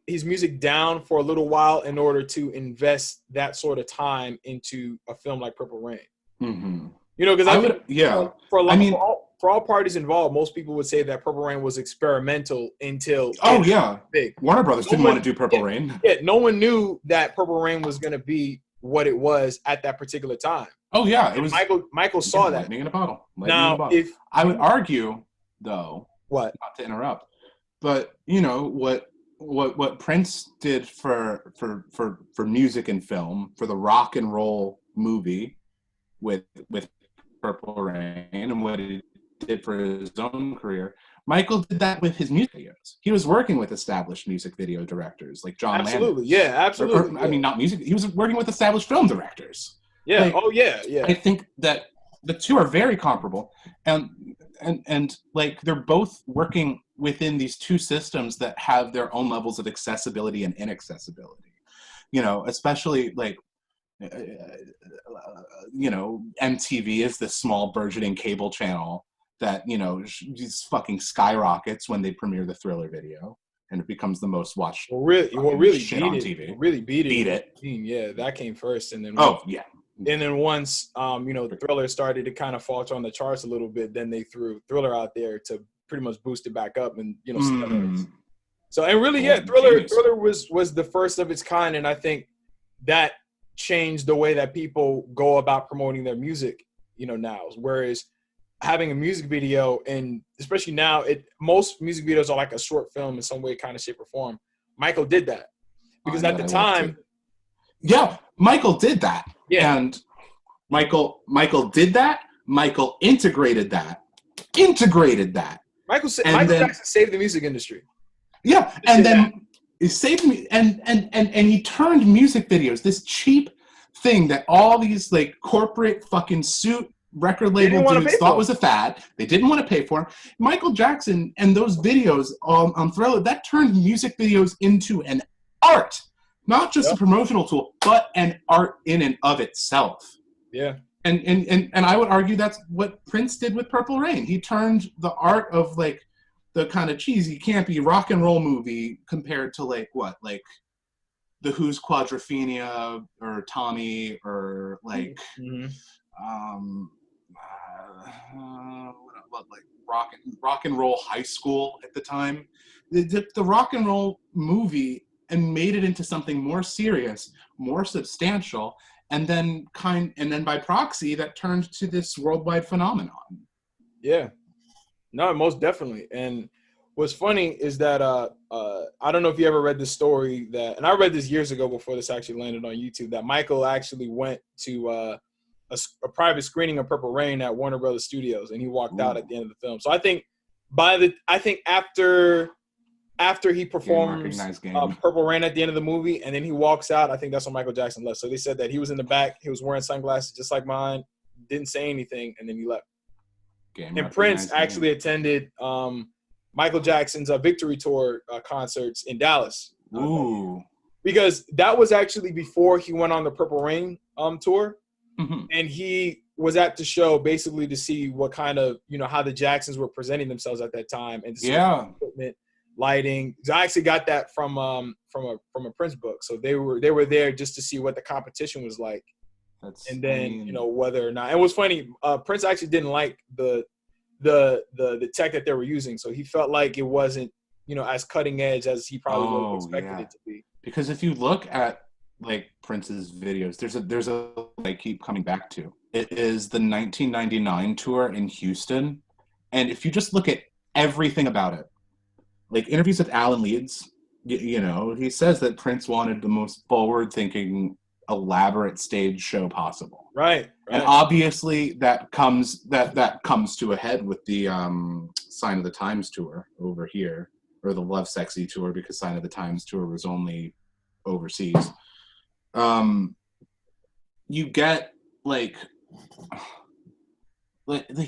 Speaker 1: his music down for a little while in order to invest that sort of time into a film like Purple Rain.
Speaker 2: Mm-hmm.
Speaker 1: Because for all parties involved, most people would say that Purple Rain was experimental until big.
Speaker 2: Warner Brothers didn't want to do Purple Rain.
Speaker 1: Yeah, no one knew that Purple Rain was going to be what it was at that particular time.
Speaker 2: Oh yeah, it was.
Speaker 1: Michael saw that.
Speaker 2: Lightning in a bottle.
Speaker 1: If
Speaker 2: I would argue, though,
Speaker 1: what?
Speaker 2: Not to interrupt, but what Prince did for music and film, for the rock and roll movie with Purple Rain, and what he did for his own career, Michael did that with his music videos. He was working with established music video directors like John Landis.
Speaker 1: Absolutely, yeah, absolutely.
Speaker 2: I mean, not music. He was working with established film directors.
Speaker 1: Yeah. Yeah.
Speaker 2: I think that the two are very comparable, and like, they're both working within these two systems that have their own levels of accessibility and inaccessibility. Especially like, MTV is this small burgeoning cable channel that, you know, just fucking skyrockets when they premiere the Thriller video, and it becomes the most watched
Speaker 1: really
Speaker 2: shit
Speaker 1: beat
Speaker 2: on
Speaker 1: it.
Speaker 2: TV.
Speaker 1: Really beat it.
Speaker 2: Beat it.
Speaker 1: Yeah, that came first, and then
Speaker 2: yeah.
Speaker 1: And then once you know, Thriller started to kind of falter on the charts a little bit, then they threw Thriller out there to pretty much boost it back up, and you know, so and really, yeah, Thriller was the first of its kind, and I think that changed the way that people go about promoting their music, you know, now. Whereas having a music video, and especially now, most music videos are like a short film in some way, kind of, shape, or form. Michael did that because at the time,
Speaker 2: Michael did that.
Speaker 1: Yeah,
Speaker 2: and Michael did that. Michael integrated that.
Speaker 1: Michael Jackson saved the music industry.
Speaker 2: Yeah, and then he saved me, and he turned music videos, this cheap thing that all these like corporate fucking suit record label dudes thought was a fad. They didn't want to pay for it. Michael Jackson and those videos on Thriller, that turned music videos into an art, not just a promotional tool, but an art in and of itself.
Speaker 1: Yeah.
Speaker 2: And I would argue that's what Prince did with Purple Rain. He turned the art of like the kind of cheesy, campy rock and roll movie compared to like the Who's Quadrophenia or Tommy or like rock and roll high school at the time. The rock and roll movie and made it into something more serious, more substantial, and then by proxy that turned to this worldwide phenomenon.
Speaker 1: Yeah, no, most definitely. And what's funny is that I don't know if you ever read the story and I read this years ago before this actually landed on YouTube, that Michael actually went to a private screening of Purple Rain at Warner Brothers Studios, and he walked out at the end of the film. So I think after he performs Purple Rain at the end of the movie, and then he walks out, I think that's when Michael Jackson left. So they said that he was in the back, he was wearing sunglasses just like mine, didn't say anything, and then he left. And Prince actually attended Michael Jackson's Victory Tour concerts in Dallas.
Speaker 2: Ooh.
Speaker 1: Because that was actually before he went on the Purple Rain tour.
Speaker 2: Mm-hmm.
Speaker 1: And he was at the show basically to see what kind of, you know, how the Jacksons were presenting themselves at that time, and to see equipment, lighting. So I actually got that from a Prince book. So they were there just to see what the competition was like. You know, whether or not. And it was funny, Prince actually didn't like the tech that they were using, so he felt like it wasn't, you know, as cutting edge as he probably would have expected it to be.
Speaker 2: Because if you look at like Prince's videos, there's a I keep coming back to. It is the 1999 tour in Houston, and if you just look at everything about it, like interviews with Alan Leeds, you know, he says that Prince wanted the most forward-thinking, elaborate stage show possible.
Speaker 1: Right.
Speaker 2: And obviously that comes to a head with the Sign of the Times tour over here, or the Love Sexy tour, because Sign of the Times tour was only overseas. You get like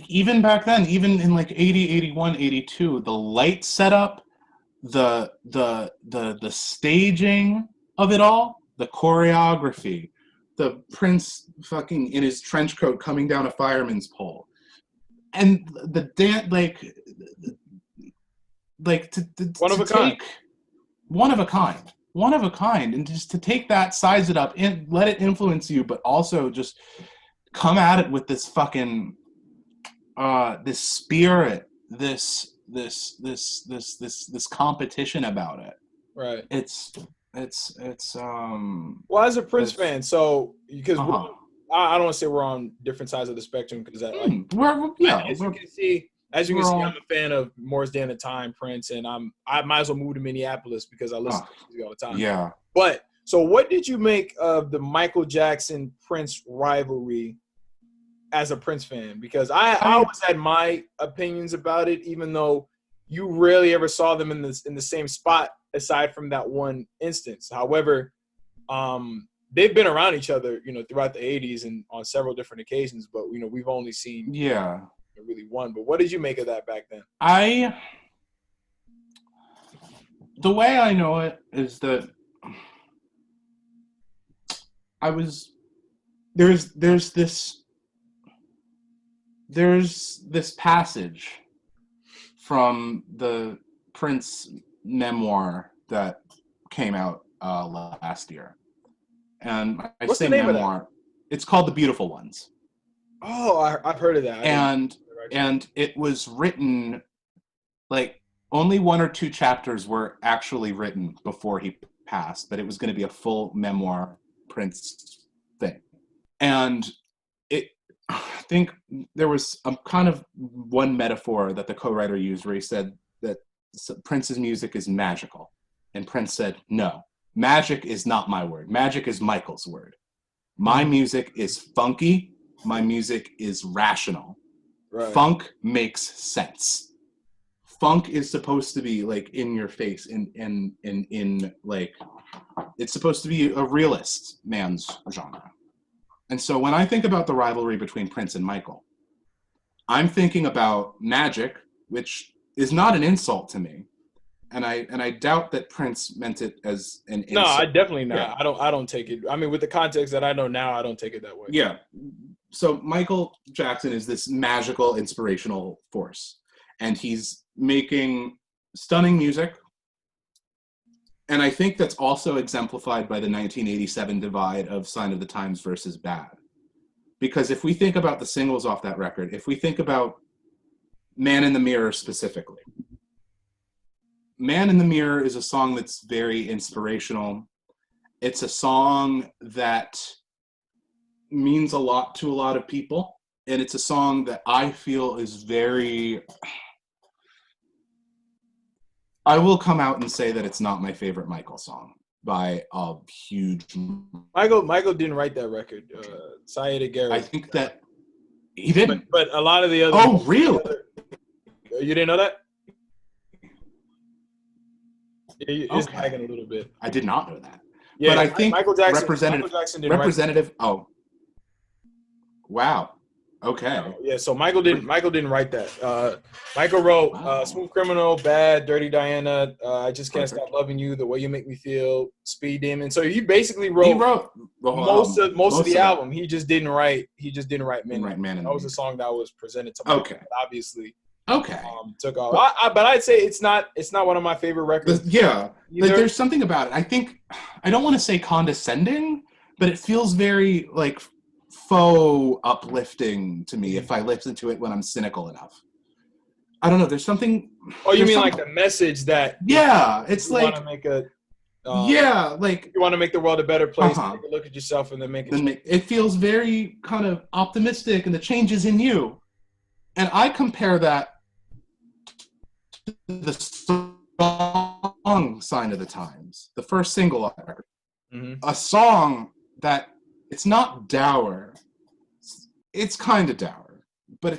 Speaker 2: even back then, even in like 80, 81, 82, the light setup, the staging of it all, the choreography, the Prince fucking in his trench coat coming down a fireman's pole, and the dance, one of a kind, and just to take that, size it up, and let it influence you, but also just come at it with this fucking this spirit, this competition about it.
Speaker 1: Right.
Speaker 2: It's
Speaker 1: well, as a Prince fan, so because I don't want to say we're on different sides of the spectrum, because as you can see, I'm a fan of Morris Day and the Time, Prince, and I might as well move to Minneapolis because I listen to music all the time.
Speaker 2: Yeah.
Speaker 1: But so what did you make of the Michael Jackson Prince rivalry as a Prince fan? Because I always had my opinions about it, even though you rarely ever saw them in the same spot aside from that one instance. However, they've been around each other, you know, throughout the 80s and on several different occasions, but you know, we've only seen really one. But what did you make of that back then?
Speaker 2: The way I know it is that there's there's this passage from the Prince memoir that came out last year. And I
Speaker 1: What's
Speaker 2: say
Speaker 1: the name
Speaker 2: memoir,
Speaker 1: of that?
Speaker 2: It's called The Beautiful Ones.
Speaker 1: Oh, I've heard of that.
Speaker 2: And it was written, like, only 1 or 2 chapters were actually written before he passed, but it was going to be a full memoir Prince thing. And I think there was a kind of one metaphor that the co-writer used where he said that Prince's music is magical. And Prince said, no, magic is not my word. Magic is Michael's word. My music is funky. My music is rational. Right. Funk makes sense. Funk is supposed to be like in your face, in like, it's supposed to be a realist man's genre. And so when I think about the rivalry between Prince and Michael, I'm thinking about magic, which is not an insult to me. And I doubt that Prince meant it as an insult.
Speaker 1: No, I definitely not. Yeah. I don't take it. I mean, with the context that I know now, I don't take it that way.
Speaker 2: Yeah. So Michael Jackson is this magical, inspirational force. And he's making stunning music. And I think that's also exemplified by the 1987 divide of Sign of the Times versus Bad. Because if we think about the singles off that record, if we think about Man in the Mirror specifically, Man in the Mirror is a song that's very inspirational. It's a song that means a lot to a lot of people. And it's a song that I feel is very... I will come out and say that it's not my favorite Michael song by a huge...
Speaker 1: Michael didn't write that record. Syed Garrett.
Speaker 2: I think that he didn't.
Speaker 1: But a lot of the other...
Speaker 2: Oh, really?
Speaker 1: You didn't know that? It's lagging a little bit.
Speaker 2: I did not know that.
Speaker 1: Yeah,
Speaker 2: but I think
Speaker 1: Michael Jackson didn't
Speaker 2: representative. Oh, wow. Okay.
Speaker 1: Yeah, so Michael didn't write that. Michael wrote Smooth Criminal, Bad, Dirty Diana, I Just Can't Stop Loving You, The Way You Make Me Feel, Speed Demon. So he basically wrote most of the album. He just didn't write Man. That was a song that was presented to Michael. Okay. Obviously.
Speaker 2: Okay.
Speaker 1: Took off. But I'd say it's not one of my favorite records.
Speaker 2: Yeah. Like, there's something about it. I think I don't want to say condescending, but it feels very like faux uplifting to me if I listen to it when I'm cynical enough. I don't know. There's something.
Speaker 1: Oh, you mean like the message that?
Speaker 2: Yeah, it's like.
Speaker 1: Want to make a.
Speaker 2: Like
Speaker 1: you want to make the world a better place. Take a look at yourself and then make it.
Speaker 2: It feels very kind of optimistic, and the change is in you. And I compare that to the song "Sign of the Times," the first single on the record. A song that it's not dour. It's kind of dour, but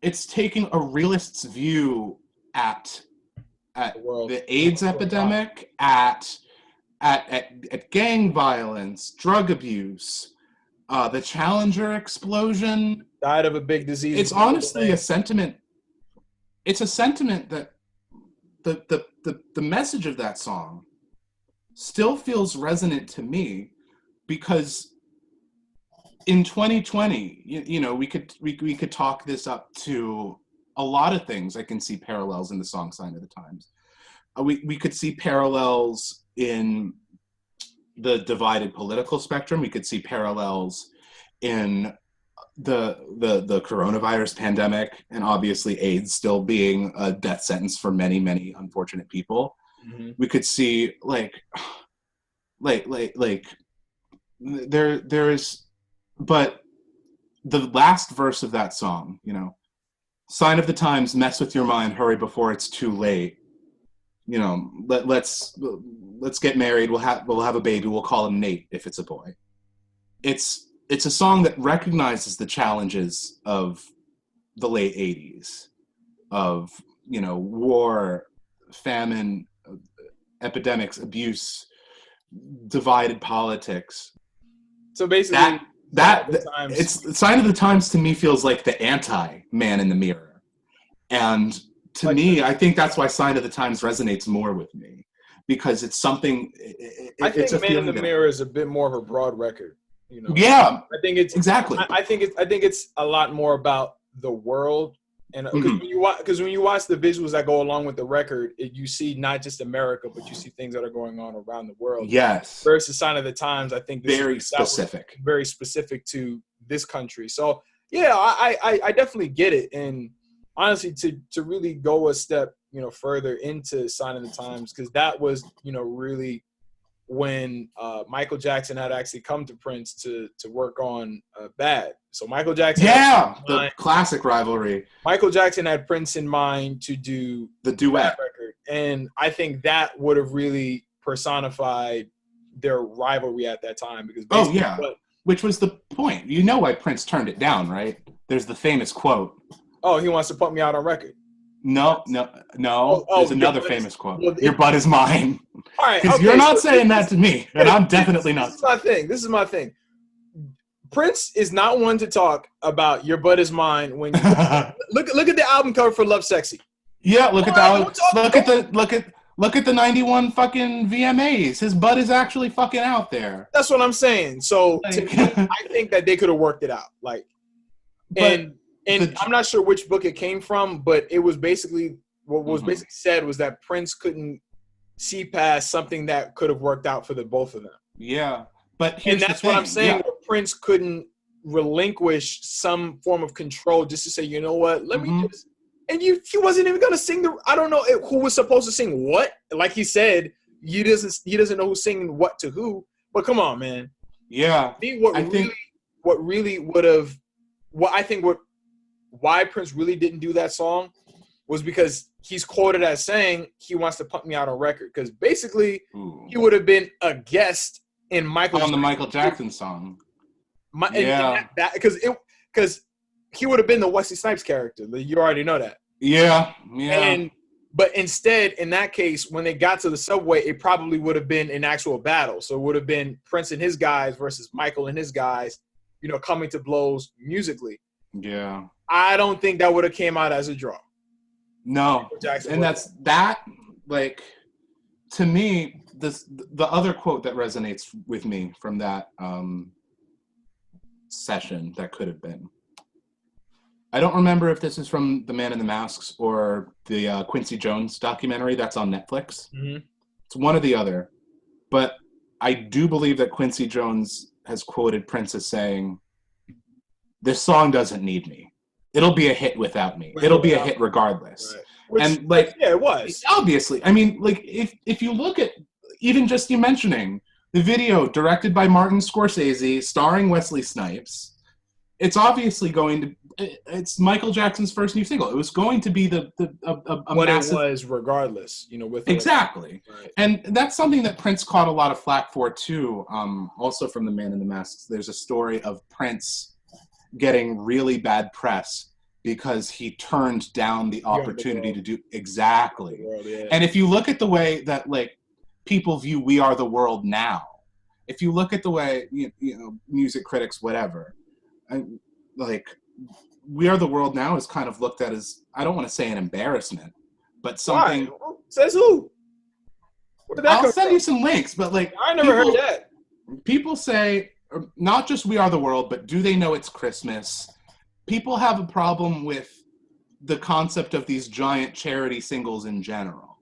Speaker 2: it's taking a realist's view at the AIDS epidemic, at gang violence, drug abuse, the Challenger explosion.
Speaker 1: Died of a big disease.
Speaker 2: It's honestly a sentiment. It's a sentiment that the message of that song still feels resonant to me, because in 2020, you know, we could talk this up to a lot of things. I can see parallels in the song "Sign of the Times." We could see parallels in the divided political spectrum. We could see parallels in the coronavirus pandemic, and obviously AIDS still being a death sentence for many, many unfortunate people. We could see like there is, but the last verse of that song, you know, "Sign of the Times, mess with your mind, hurry before it's too late. You know, let's get married. We'll have a baby. We'll call him Nate if it's a boy." It's a song that recognizes the challenges of the late 80s, of, you know, war, famine, epidemics, abuse, divided politics.
Speaker 1: So basically,
Speaker 2: it's "Sign of the Times" to me feels like the anti-Man in the Mirror, and to me, I think that's why "Sign of the Times" resonates more with me, because it's something.
Speaker 1: I think "Man in the Mirror" is a bit more of a broad record. You know.
Speaker 2: Yeah.
Speaker 1: I think it's
Speaker 2: exactly.
Speaker 1: I think it's a lot more about the world, and because when you watch the visuals that go along with the record, you see not just America, but you see things that are going on around the world.
Speaker 2: Yes.
Speaker 1: Versus Sign of the Times, I think
Speaker 2: very specific.
Speaker 1: Very specific to this country. So yeah, I definitely get it. And honestly, to really go a step, further into Sign of the Times, because that was, really when Michael Jackson had actually come to Prince to work on Bad. So Michael Jackson,
Speaker 2: the classic Rivalry.
Speaker 1: Michael Jackson had Prince in mind to do
Speaker 2: the duet
Speaker 1: record, and I think that would have really personified their rivalry at that time. Because
Speaker 2: which was the point. You know why Prince turned it down, right? There's the famous quote.
Speaker 1: Oh, he wants to put me out on record.
Speaker 2: No. There's another famous quote. Your butt is mine.
Speaker 1: All right,
Speaker 2: because you're not saying that to me, and I'm definitely not.
Speaker 1: This is my thing. Prince is not one to talk about your butt is mine when you look at the album cover for Love Sexy.
Speaker 2: Yeah, look at the 91 fucking VMAs. His butt is actually fucking out there.
Speaker 1: That's what I'm saying. So to me, I think that they could have worked it out. And I'm not sure which book it came from, but it was basically what was basically said was that Prince couldn't see past something that could have worked out for the both of them.
Speaker 2: Yeah, but
Speaker 1: that's what I'm saying. Yeah. Prince couldn't relinquish some form of control just to say, you know what, let me just. And he wasn't even gonna sing the. I don't know who was supposed to sing what. Like he said, he doesn't know who's singing what to who. But come on, man.
Speaker 2: Yeah,
Speaker 1: why Prince really didn't do that song was because he's quoted as saying he wants to pump me out on record. Because basically, he would have been a guest in
Speaker 2: the Michael Jackson song.
Speaker 1: Because he would have been the Wesley Snipes character. You already know that.
Speaker 2: Yeah.
Speaker 1: But instead, in that case, when they got to the subway, it probably would have been an actual battle. So it would have been Prince and his guys versus Michael and his guys, coming to blows musically.
Speaker 2: Yeah.
Speaker 1: I don't think that would have came out as a draw.
Speaker 2: No. And to me, the other quote that resonates with me from that session that could have been. I don't remember if this is from The Man in the Masks or the Quincy Jones documentary that's on Netflix. Mm-hmm. It's one or the other. But I do believe that Quincy Jones has quoted Prince as saying, "This song doesn't need me. It'll be a hit without me. It'll be a hit regardless." Right.
Speaker 1: It was.
Speaker 2: Obviously. I mean, if you look at even just you mentioning the video directed by Martin Scorsese, starring Wesley Snipes, it's obviously it's Michael Jackson's first new single. It was going to be
Speaker 1: what massive... it was regardless, with
Speaker 2: exactly. Right. And that's something that Prince caught a lot of flack for too. Also from The Man in the Masks, there's a story of Prince getting really bad press because he turned down the opportunity to do exactly.
Speaker 1: Yeah.
Speaker 2: And if you look at the way that people view We Are the World now, if you look at the way music critics, whatever, We Are the World now is kind of looked at as, I don't want to say an embarrassment, but something.
Speaker 1: Why? Says who?
Speaker 2: I'll send you some links, but
Speaker 1: I never heard that.
Speaker 2: People say not just We Are the World, but Do They Know It's Christmas? People have a problem with the concept of these giant charity singles in general.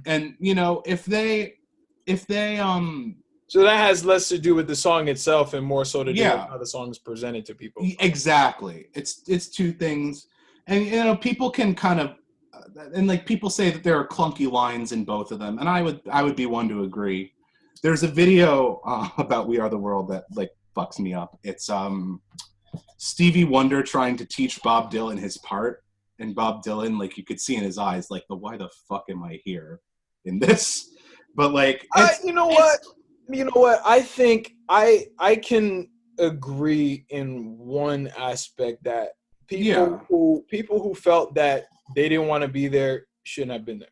Speaker 2: And if they
Speaker 1: so that has less to do with the song itself and more so to do with how the song is presented to people.
Speaker 2: Exactly. It's two things. And people can kind of and people say that there are clunky lines in both of them, and I would be one to agree. There's a video about We Are the World that fucks me up. It's Stevie Wonder trying to teach Bob Dylan his part, and Bob Dylan, you could see in his eyes, why the fuck am I here in this? But
Speaker 1: you know what? I think I can agree in one aspect that people who felt that they didn't want to be there shouldn't have been there.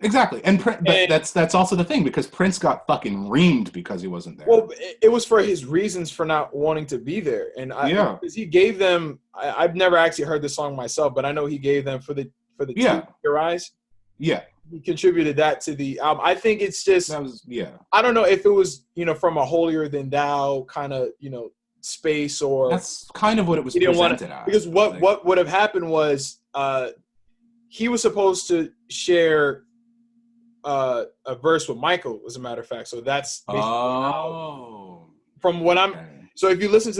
Speaker 2: Exactly. But that's also the thing, because Prince got fucking reamed because he wasn't there.
Speaker 1: Well, it was for his reasons for not wanting to be there. And because he gave them, I've never actually heard the song myself, but I know he gave them for the Your Eyes.
Speaker 2: Yeah.
Speaker 1: He contributed that to the album. I think it's just,
Speaker 2: That was, yeah.
Speaker 1: I don't know if it was, from a holier than thou kind of, space, or
Speaker 2: That's kind of what it was
Speaker 1: he didn't want
Speaker 2: presented as.
Speaker 1: because what would have happened was he was supposed to share a verse with Michael, as a matter of fact. So that's basically from what I'm. So if you listen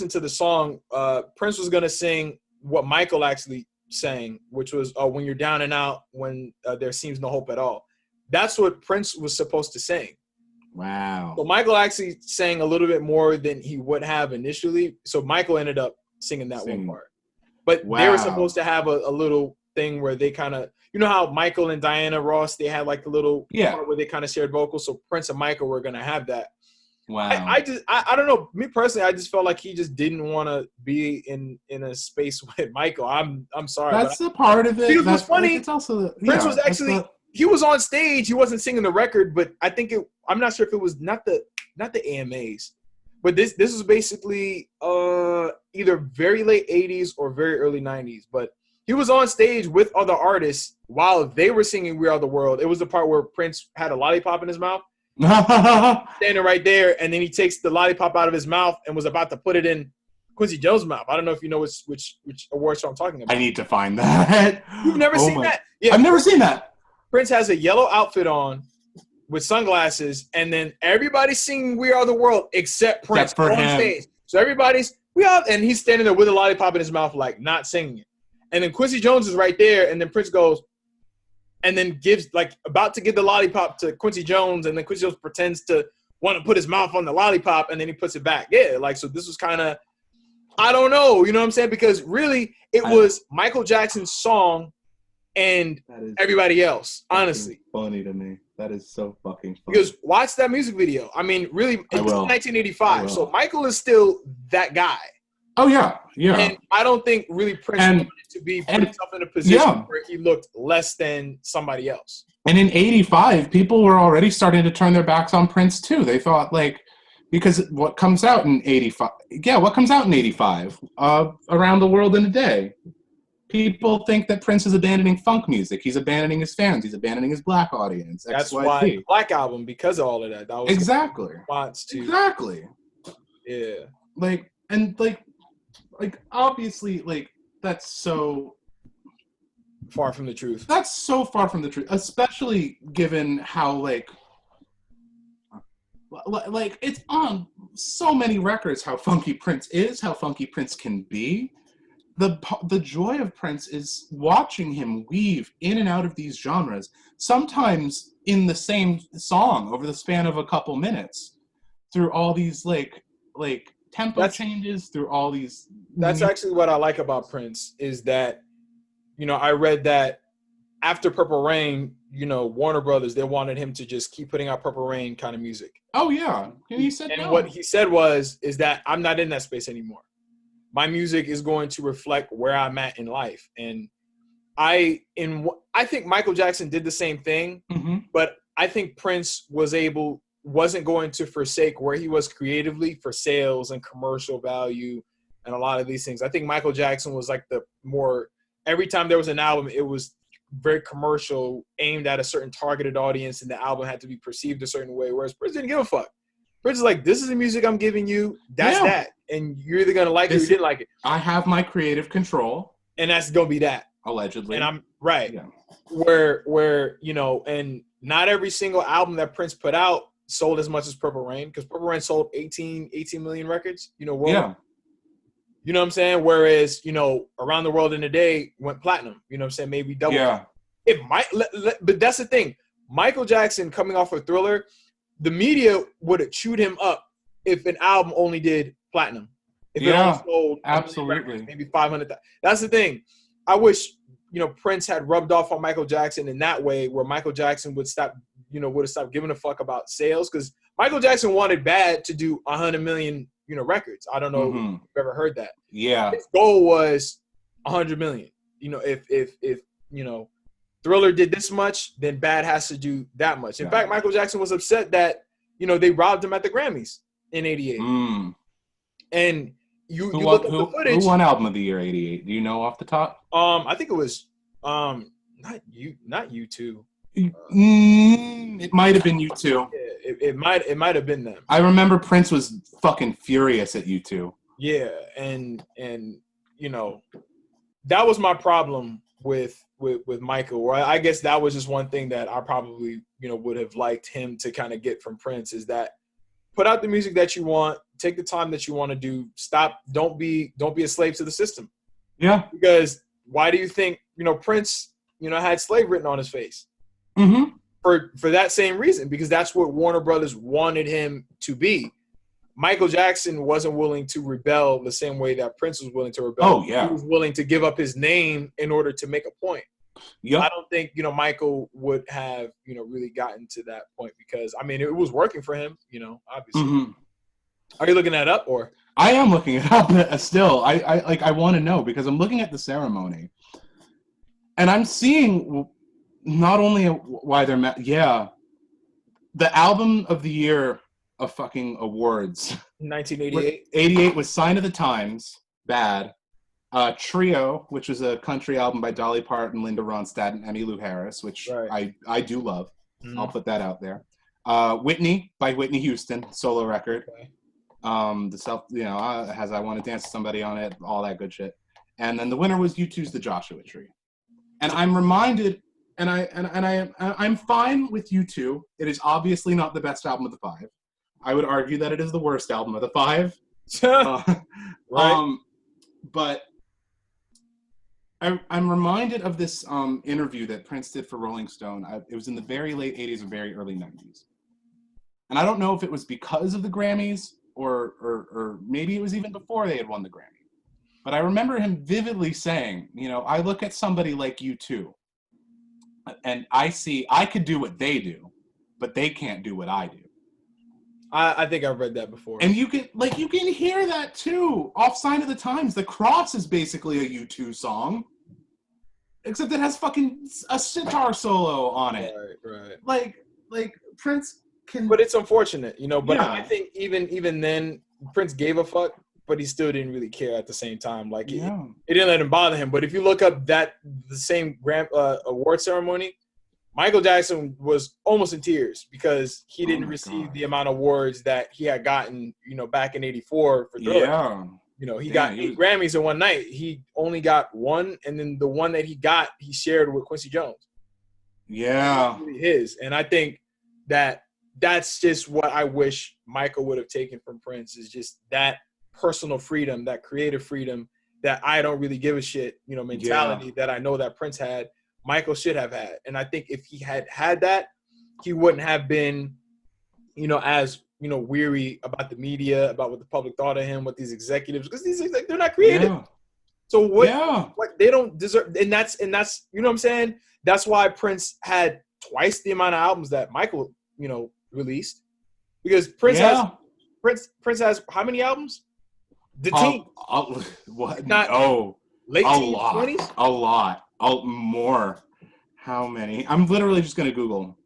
Speaker 1: to the song, Prince was gonna sing what Michael actually sang, which was "When You're Down and Out, When There Seems No Hope at All." That's what Prince was supposed to sing.
Speaker 2: Wow.
Speaker 1: So Michael actually sang a little bit more than he would have initially. So Michael ended up singing that one part. But they were supposed to have a little thing where they kind of, how Michael and Diana Ross, they had like a little part where they kind of shared vocals. So Prince and Michael were going to have that.
Speaker 2: Wow.
Speaker 1: I don't know. Me personally, I just felt like he just didn't want to be in a space with Michael. I'm sorry.
Speaker 2: That's a part of it.
Speaker 1: Because what's funny,
Speaker 2: it's also
Speaker 1: Prince was actually, he was on stage. He wasn't singing the record, but I think I'm not sure if it was not the AMAs, but this was basically either very late 80s or very early 90s. But he was on stage with other artists while they were singing "We Are the World." It was the part where Prince had a lollipop in his mouth. Standing right there, and then he takes the lollipop out of his mouth and was about to put it in Quincy Jones' mouth. I don't know if you know which award show I'm talking about.
Speaker 2: I need to find that.
Speaker 1: You've never seen that?
Speaker 2: Yeah, I've never seen that.
Speaker 1: Prince has a yellow outfit on with sunglasses, and then everybody's singing "We Are the World" except Prince on stage. So everybody's and he's standing there with a lollipop in his mouth, like not singing it. And then Quincy Jones is right there, and then Prince goes, and then gives, like, about to give the lollipop to Quincy Jones, and then Quincy Jones pretends to want to put his mouth on the lollipop, and then he puts it back. Yeah, like, so this was kind of, I don't know, you know what I'm saying? Because really, it was Michael Jackson's song and everybody else, honestly.
Speaker 2: Funny to me. That is so fucking funny.
Speaker 1: Because watch that music video. I mean, really, it's 1985, so Michael is still that guy.
Speaker 2: Oh, yeah, yeah.
Speaker 1: And I don't think really Prince wanted to be put himself in a position where he looked less than somebody else.
Speaker 2: And in 85, people were already starting to turn their backs on Prince, too. They thought, like, because what comes out in 85? Yeah, what comes out in 85? Around the World in a Day. People think that Prince is abandoning funk music. He's abandoning his fans. He's abandoning his black audience.
Speaker 1: That's why the Black Album, because of all of that. That was
Speaker 2: exactly.
Speaker 1: Response to.
Speaker 2: Exactly.
Speaker 1: Yeah.
Speaker 2: Like, obviously, like, that's so
Speaker 1: far from the truth.
Speaker 2: That's so far from the truth, especially given how, like it's on so many records how funky Prince is, how funky Prince can be. The joy of Prince is watching him weave in and out of these genres, sometimes in the same song over the span of a couple minutes, through all these like tempo changes, through all these.
Speaker 1: That's actually what I like about Prince, is that, I read that after Purple Rain, Warner Brothers, they wanted him to just keep putting out Purple Rain kind of music.
Speaker 2: Oh yeah, and he said
Speaker 1: no. What he said is that I'm not in that space anymore. My music is going to reflect where I'm at in life. And I think Michael Jackson did the same thing, but I think Prince wasn't going to forsake where he was creatively for sales and commercial value and a lot of these things. I think Michael Jackson was like every time there was an album, it was very commercial, aimed at a certain targeted audience, and the album had to be perceived a certain way, whereas Prince didn't give a fuck. Prince is like, this is the music I'm giving you. That's that. And you're either going to like it or you didn't like it.
Speaker 2: I have my creative control.
Speaker 1: And that's going to be that.
Speaker 2: Allegedly.
Speaker 1: And I'm right. Yeah. Where, and not every single album that Prince put out sold as much as Purple Rain, because Purple Rain sold 18 million records, worldwide. Yeah. You know what I'm saying? Whereas, Around the World in a Day went platinum. You know what I'm saying? Maybe double.
Speaker 2: Yeah.
Speaker 1: It might, but that's the thing. Michael Jackson coming off of Thriller, the media would have chewed him up if an album only did platinum. If it only sold
Speaker 2: absolutely
Speaker 1: maybe 500,000. That's the thing. I wish, Prince had rubbed off on Michael Jackson in that way, where Michael Jackson would stop, would have stopped giving a fuck about sales, because Michael Jackson wanted bad to do 100 million, records. I don't know if you've ever heard that.
Speaker 2: Yeah.
Speaker 1: His goal was 100 million. If Thriller did this much, then Bad has to do that much. In fact, Michael Jackson was upset that, they robbed him at the Grammys in 88. And you look at the footage.
Speaker 2: Who won Album of the Year 88? Do you know off the top?
Speaker 1: I think it was not you two.
Speaker 2: It might have been U2.
Speaker 1: Yeah, it might have been them.
Speaker 2: I remember Prince was fucking furious at U2.
Speaker 1: Yeah, and you know, that was my problem with Michael. Or I guess that was just one thing that I probably, you know, would have liked him to kind of get from Prince, is that put out the music that you want, take the time that you want to do. Stop, don't be a slave to the system.
Speaker 2: Yeah.
Speaker 1: Because why do you think, you know, Prince, you know, had slave written on his face?
Speaker 2: Mm-hmm.
Speaker 1: For that same reason, because that's what Warner Brothers wanted him to be. Michael Jackson wasn't willing to rebel the same way that Prince was willing to rebel.
Speaker 2: Oh, yeah.
Speaker 1: He was willing to give up his name in order to make a point.
Speaker 2: Yep.
Speaker 1: I don't think, you know, Michael would have, you know, really gotten to that point, because, I mean, it was working for him, you know, obviously.
Speaker 2: Mm-hmm.
Speaker 1: Are you looking that up, or?
Speaker 2: I am looking it up still. I want to know, because I'm looking at the ceremony, and I'm seeing not only why they're the album of the year of fucking awards.
Speaker 1: 1988.
Speaker 2: 88 was Sign of the Times, Bad. Trio, which was a country album by Dolly Parton, Linda Ronstadt, and Emmylou Harris, which I do love. Mm-hmm. I'll put that out there. Whitney by Whitney Houston, solo record. Okay. The self, you know, has I Want to Dance with Somebody on it, all that good shit. And then the winner was U2's The Joshua Tree. And I'm reminded, and I'm fine with U2. It is obviously not the best album of the five. I would argue that it is the worst album of the five.
Speaker 1: Right.
Speaker 2: But I'm reminded of this interview that Prince did for Rolling Stone. It was in the very late 80s or very early 90s. And I don't know if it was because of the Grammys or maybe it was even before they had won the Grammy. But I remember him vividly saying, you know, I look at somebody like U2 and I see I could do what they do, but they can't do what I do.
Speaker 1: I think I've read that before.
Speaker 2: And you can hear that too. Off Sign of the Times, The Cross is basically a U2 song. Except it has fucking a sitar solo on it.
Speaker 1: Right.
Speaker 2: Like Prince can.
Speaker 1: But it's unfortunate, you know. But
Speaker 2: yeah.
Speaker 1: I think even then, Prince gave a fuck, but he still didn't really care at the same time. Like it didn't let him bother him. But if you look up the same award ceremony, Michael Jackson was almost in tears because he didn't receive the amount of awards that he had gotten, you know, back in '84 for Thriller.
Speaker 2: Yeah.
Speaker 1: You know, he got 8 Grammys in one night. He only got one, and then the one that he got, he shared with Quincy Jones.
Speaker 2: Yeah.
Speaker 1: Really his. And I think that's just what I wish Michael would have taken from Prince, is just that personal freedom, that creative freedom, that I don't really give a shit, you know, mentality that I know that Prince had, Michael should have had. And I think if he had that, he wouldn't have been, you know, as, you know, weary about the media, about what the public thought of him, what these executives, because these like they're not creative. Yeah. So what they don't deserve, and that's you know what I'm saying? That's why Prince had twice the amount of albums that Michael, you know, released. Because Prince has how many albums? The team.
Speaker 2: What?
Speaker 1: Not late teens, 20s?
Speaker 2: A lot. More. How many? I'm literally just gonna Google.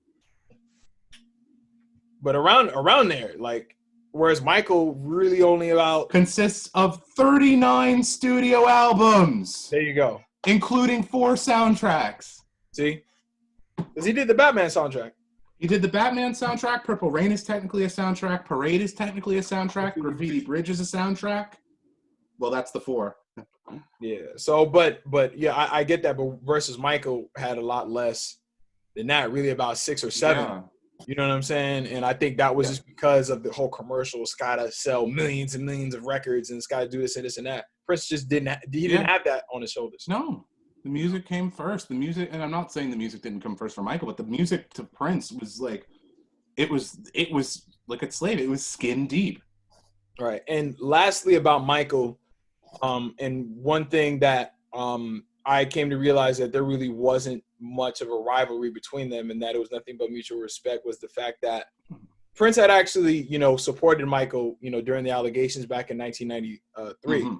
Speaker 1: But around there, like, whereas Michael really only
Speaker 2: consists of 39 studio albums.
Speaker 1: There you go.
Speaker 2: Including 4 soundtracks.
Speaker 1: See? Because he did the Batman soundtrack.
Speaker 2: He did the Batman soundtrack. Purple Rain is technically a soundtrack. Parade is technically a soundtrack. Graffiti Bridge is a soundtrack. Well, that's the 4.
Speaker 1: Yeah. So, but yeah, I get that. But versus Michael had a lot less than that. Really, about 6 or 7. Yeah. You know what I'm saying? And I think that was just because of the whole commercial. It's got to sell millions and millions of records, and it's got to do this and this and that. Prince just didn't have that on his shoulders.
Speaker 2: No, the music came first. The music, and I'm not saying the music didn't come first for Michael, but the music to Prince was like, it was like a slave. It was skin deep.
Speaker 1: Right. And lastly about Michael, and one thing that I came to realize that there really wasn't much of a rivalry between them, and that it was nothing but mutual respect, was the fact that Prince had actually, you know, supported Michael, you know, during the allegations back in 1993. Mm-hmm.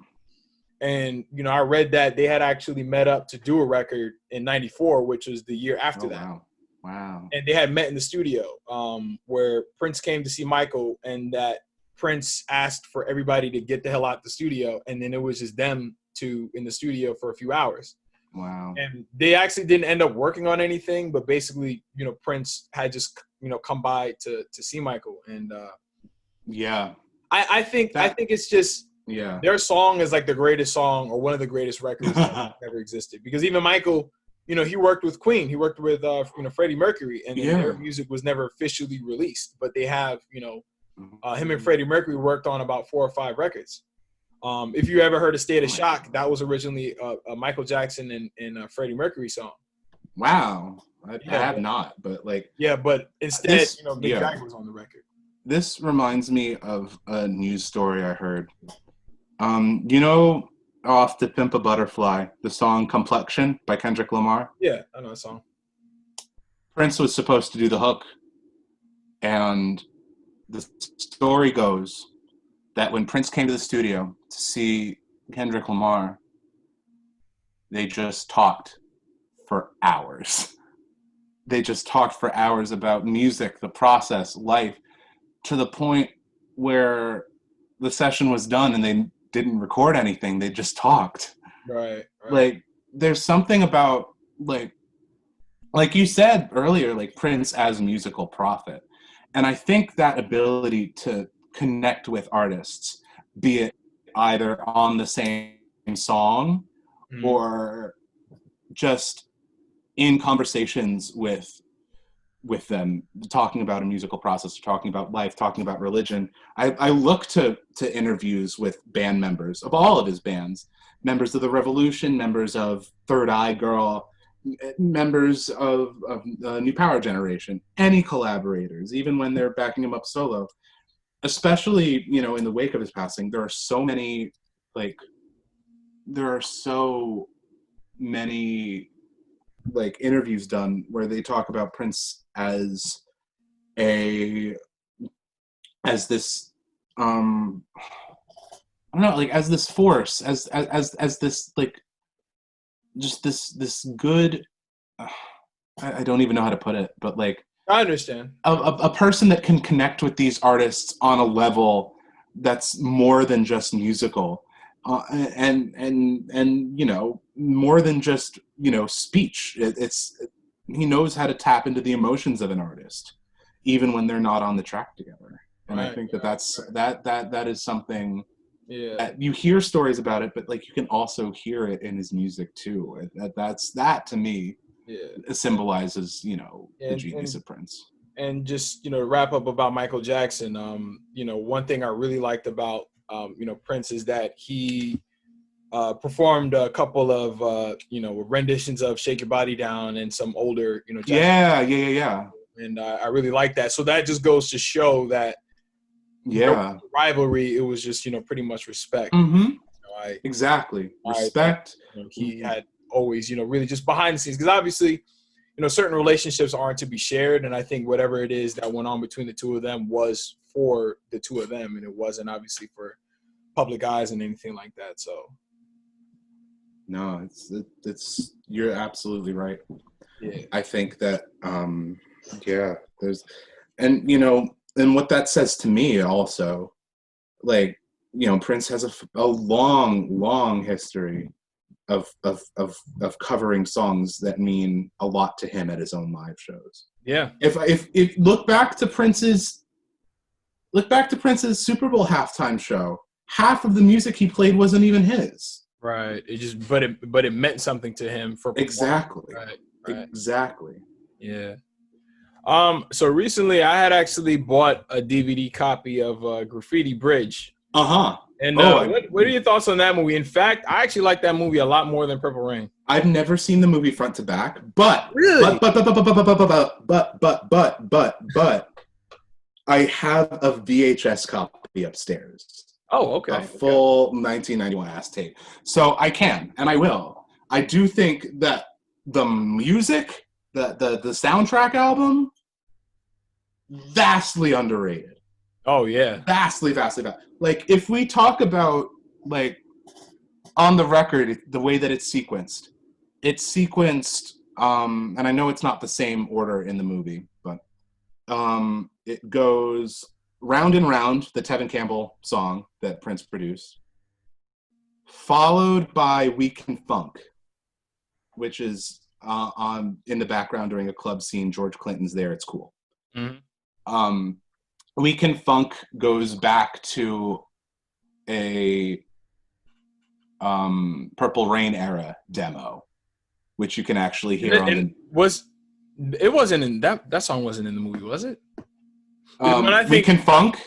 Speaker 1: And, you know, I read that they had actually met up to do a record in 94, which was the year after that.
Speaker 2: Wow.
Speaker 1: And they had met in the studio where Prince came to see Michael, and that Prince asked for everybody to get the hell out the studio. And then it was just them two in the studio for a few hours.
Speaker 2: Wow.
Speaker 1: And they actually didn't end up working on anything, but basically, Prince had just, come by to see Michael. And
Speaker 2: yeah.
Speaker 1: I think it's just,
Speaker 2: yeah.
Speaker 1: their song is like the greatest song or one of the greatest records that ever existed. Because even Michael, he worked with Queen, he worked with Freddie Mercury, and then their music was never officially released. But they have, him and Freddie Mercury worked on about 4 or 5 records. If you ever heard of State of Shock, that was originally a Michael Jackson and Freddie Mercury song.
Speaker 2: Wow. I have not, but like.
Speaker 1: Yeah, but instead, Mick Jagger was on the record.
Speaker 2: This reminds me of a news story I heard. Off To Pimp a Butterfly, the song Complexion by Kendrick Lamar?
Speaker 1: Yeah, I know that song.
Speaker 2: Prince was supposed to do the hook, and the story goes that when Prince came to the studio to see Kendrick Lamar, they just talked for hours. They just talked for hours about music, the process, life, to the point where the session was done and they didn't record anything. They just talked.
Speaker 1: Right.
Speaker 2: Like, there's something about, like you said earlier, like Prince as a musical prophet. And I think that ability to connect with artists, be it either on the same song or just in conversations with them, talking about a musical process, talking about life, talking about religion. I look to interviews with band members of all of his bands, members of the Revolution, members of Third Eye Girl, members of New Power Generation, any collaborators, even when they're backing him up solo. Especially, in the wake of his passing, there are so many interviews done where they talk about Prince as this I don't know, like as this force, as this like just this good I don't even know how to put it, but like
Speaker 1: I understand.
Speaker 2: A person that can connect with these artists on a level that's more than just musical, and more than just speech. He knows how to tap into the emotions of an artist, even when they're not on the track together. And I think that is something.
Speaker 1: Yeah.
Speaker 2: That you hear stories about it, but like you can also hear it in his music too. That to me. Yeah. Symbolizes, the genius of Prince.
Speaker 1: And just, wrap up about Michael Jackson. One thing I really liked about, Prince is that he performed a couple of, renditions of Shake Your Body Down and some older, Jackson.
Speaker 2: Yeah.
Speaker 1: And I really like that. So that just goes to show that, rivalry, it was just, pretty much respect.
Speaker 2: Mm-hmm. Exactly. Respect.
Speaker 1: He had always, really just behind the scenes, because obviously, certain relationships aren't to be shared, and I think whatever it is that went on between the two of them was for the two of them, and it wasn't obviously for public eyes and anything like that. So
Speaker 2: no, it's you're absolutely right.
Speaker 1: Yeah,
Speaker 2: I think that there's, and what that says to me also, like, Prince has a long history of covering songs that mean a lot to him at his own live shows.
Speaker 1: Yeah.
Speaker 2: If look back to Prince's Super Bowl halftime show, half of the music he played wasn't even his.
Speaker 1: Right. It just but it meant something to him for
Speaker 2: exactly.
Speaker 1: Right.
Speaker 2: Exactly.
Speaker 1: Yeah. So recently I had actually bought a DVD copy of Graffiti Bridge. And what are your thoughts on that movie? In fact, I actually like that movie a lot more than Purple Rain.
Speaker 2: I've never seen the movie front to back, but
Speaker 1: really,
Speaker 2: but I have a VHS copy upstairs.
Speaker 1: Oh, okay.
Speaker 2: A full 1991 ass tape. So I can, and I will. I do think that the music, the soundtrack album, vastly underrated.
Speaker 1: Oh yeah,
Speaker 2: vastly. Like if we talk about like on the record, the way that it's sequenced, and I know it's not the same order in the movie, but it goes Round and Round, the Tevin Campbell song that Prince produced, followed by Weak and Funk, which is on in the background during a club scene. George Clinton's there. It's cool.
Speaker 1: Mm-hmm.
Speaker 2: Weekend Funk goes back to a Purple Rain era demo, which you can actually hear
Speaker 1: it wasn't in that song wasn't in the movie, was it?
Speaker 2: When I think Weekend Funk.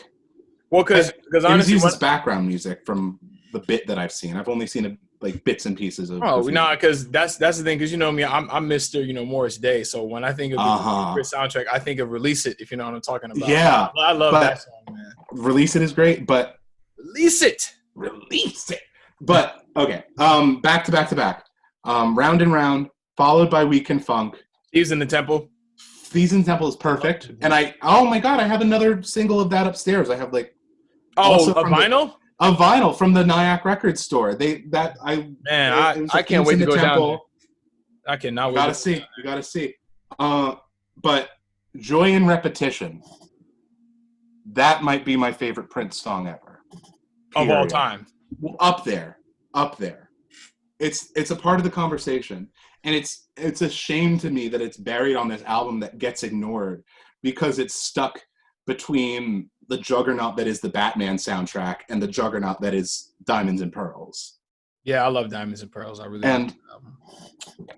Speaker 1: Well, because honestly,
Speaker 2: it uses background music from the bit that I've seen. I've only seen like bits and pieces of.
Speaker 1: Oh no, because that's the thing. Because you know me, I'm Mr. Morris Day. So when I think of the soundtrack, I think of Release It. If you know what I'm talking about.
Speaker 2: Yeah,
Speaker 1: I love that song, man.
Speaker 2: Release It is great, but
Speaker 1: Release It.
Speaker 2: But okay, back to back. Round and Round, followed by Weekend Funk.
Speaker 1: Thieves in the Temple.
Speaker 2: Thieves in the Temple is perfect, and oh my god, I have another single of that upstairs. I have like
Speaker 1: a vinyl.
Speaker 2: A vinyl from the Nyack Record Store. I
Speaker 1: can't wait to go down there. I cannot wait.
Speaker 2: You gotta see. But Joy in Repetition. That might be my favorite Prince song ever.
Speaker 1: Of all time.
Speaker 2: Up there. It's a part of the conversation. And it's a shame to me that it's buried on this album that gets ignored because it's stuck between the juggernaut that is the Batman soundtrack and the juggernaut that is Diamonds and Pearls.
Speaker 1: Yeah, I love Diamonds and Pearls. I really
Speaker 2: love
Speaker 1: that album.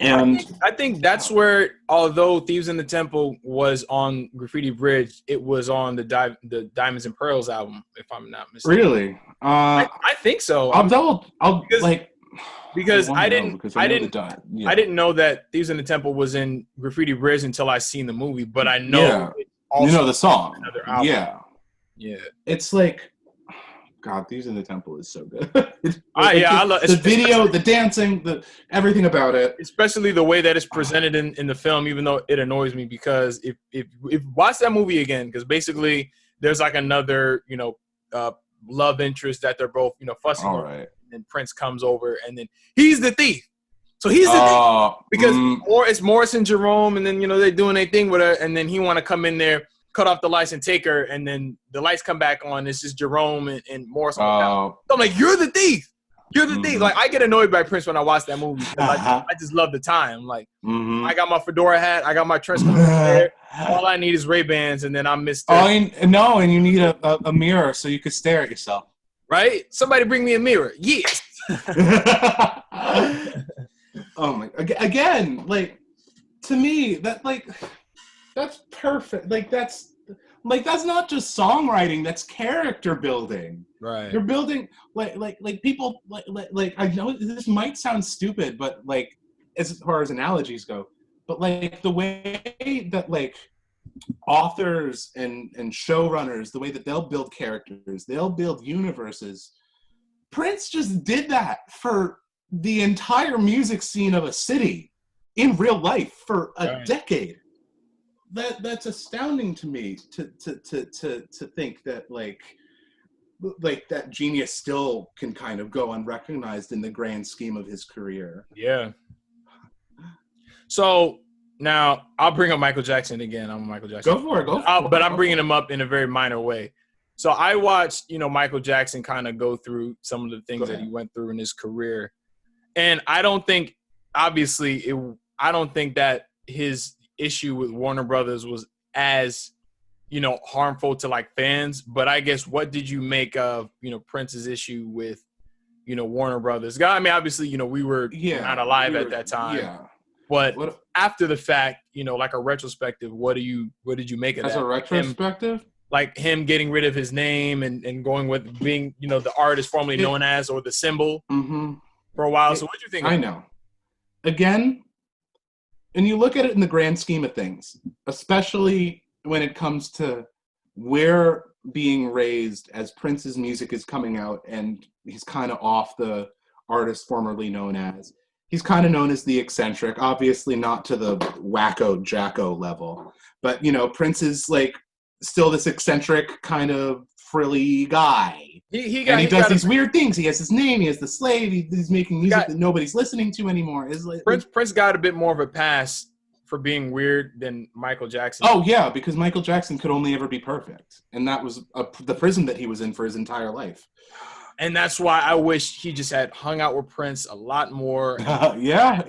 Speaker 1: And I think that's where, although Thieves in the Temple was on Graffiti Bridge, it was on the Diamonds and Pearls album, if I'm not mistaken.
Speaker 2: Really?
Speaker 1: I think so. Because I didn't know that Thieves in the Temple was in Graffiti Bridge until I seen the movie, but I know
Speaker 2: the song.
Speaker 1: Yeah.
Speaker 2: It's like, God, Thieves in the Temple is so good.
Speaker 1: I love
Speaker 2: the video, the dancing, everything about it.
Speaker 1: Especially the way that it's presented in the film, even though it annoys me because if watch that movie again, because basically there's like another, love interest that they're both, fussing over.
Speaker 2: Right.
Speaker 1: And Prince comes over and then he's the thief. So he's the thief. Because it's Morris and Jerome, and then, they're doing their thing with her, and then he want to come in there, cut off the lights and take her, and then the lights come back on. It's just Jerome and Morris on the couch. So I'm like, you're the thief. You're the thief. Like, I get annoyed by Prince when I watch that movie. I just love the time. Like, I got my fedora hat. I got my trench coat there. All I need is Ray-Bans, and then I'm Mr.
Speaker 2: And you need a mirror so you could stare at yourself.
Speaker 1: Right? Somebody bring me a mirror. Yes.
Speaker 2: Oh my! Again, like, to me, that's perfect. That's not just songwriting. That's character building.
Speaker 1: Right.
Speaker 2: You're building like people like I know this might sound stupid, but like as far as analogies go, but like the way that like authors and showrunners, the way that they'll build characters, they'll build universes. Prince just did that for the entire music scene of a city in real life for a decade. That's astounding to me to think that like that genius still can kind of go unrecognized in the grand scheme of his career.
Speaker 1: Yeah. So now I'll bring up Michael Jackson again. I'm a Michael Jackson.
Speaker 2: Go for it.
Speaker 1: But I'm bringing him up in a very minor way. So I watched, Michael Jackson kind of go through some of the things that he went through in his career. And I don't think, obviously, I don't think that his issue with Warner Brothers was as, harmful to like fans. But I guess, what did you make of, Prince's issue with, Warner Brothers? I mean, obviously, we were not alive at that time. Yeah. But after the fact, like a retrospective, what did you make of that?
Speaker 2: As a retrospective?
Speaker 1: Like him getting rid of his name and going with being, the artist formerly known as, or the symbol for a while. So what do you think?
Speaker 2: I know. Again, and you look at it in the grand scheme of things, especially when it comes to where being raised as Prince's music is coming out and he's kind of off the artist formerly known as. He's kind of known as the eccentric, obviously not to the wacko jacko level, but Prince is like still this eccentric kind of frilly guy. He does these weird things. He has his name. He has the slave. He's making music that nobody's listening to anymore.
Speaker 1: Prince got a bit more of a pass for being weird than Michael Jackson.
Speaker 2: Oh yeah, because Michael Jackson could only ever be perfect, and that was the prison that he was in for his entire life.
Speaker 1: And that's why I wish he just had hung out with Prince a lot more.
Speaker 2: Yeah.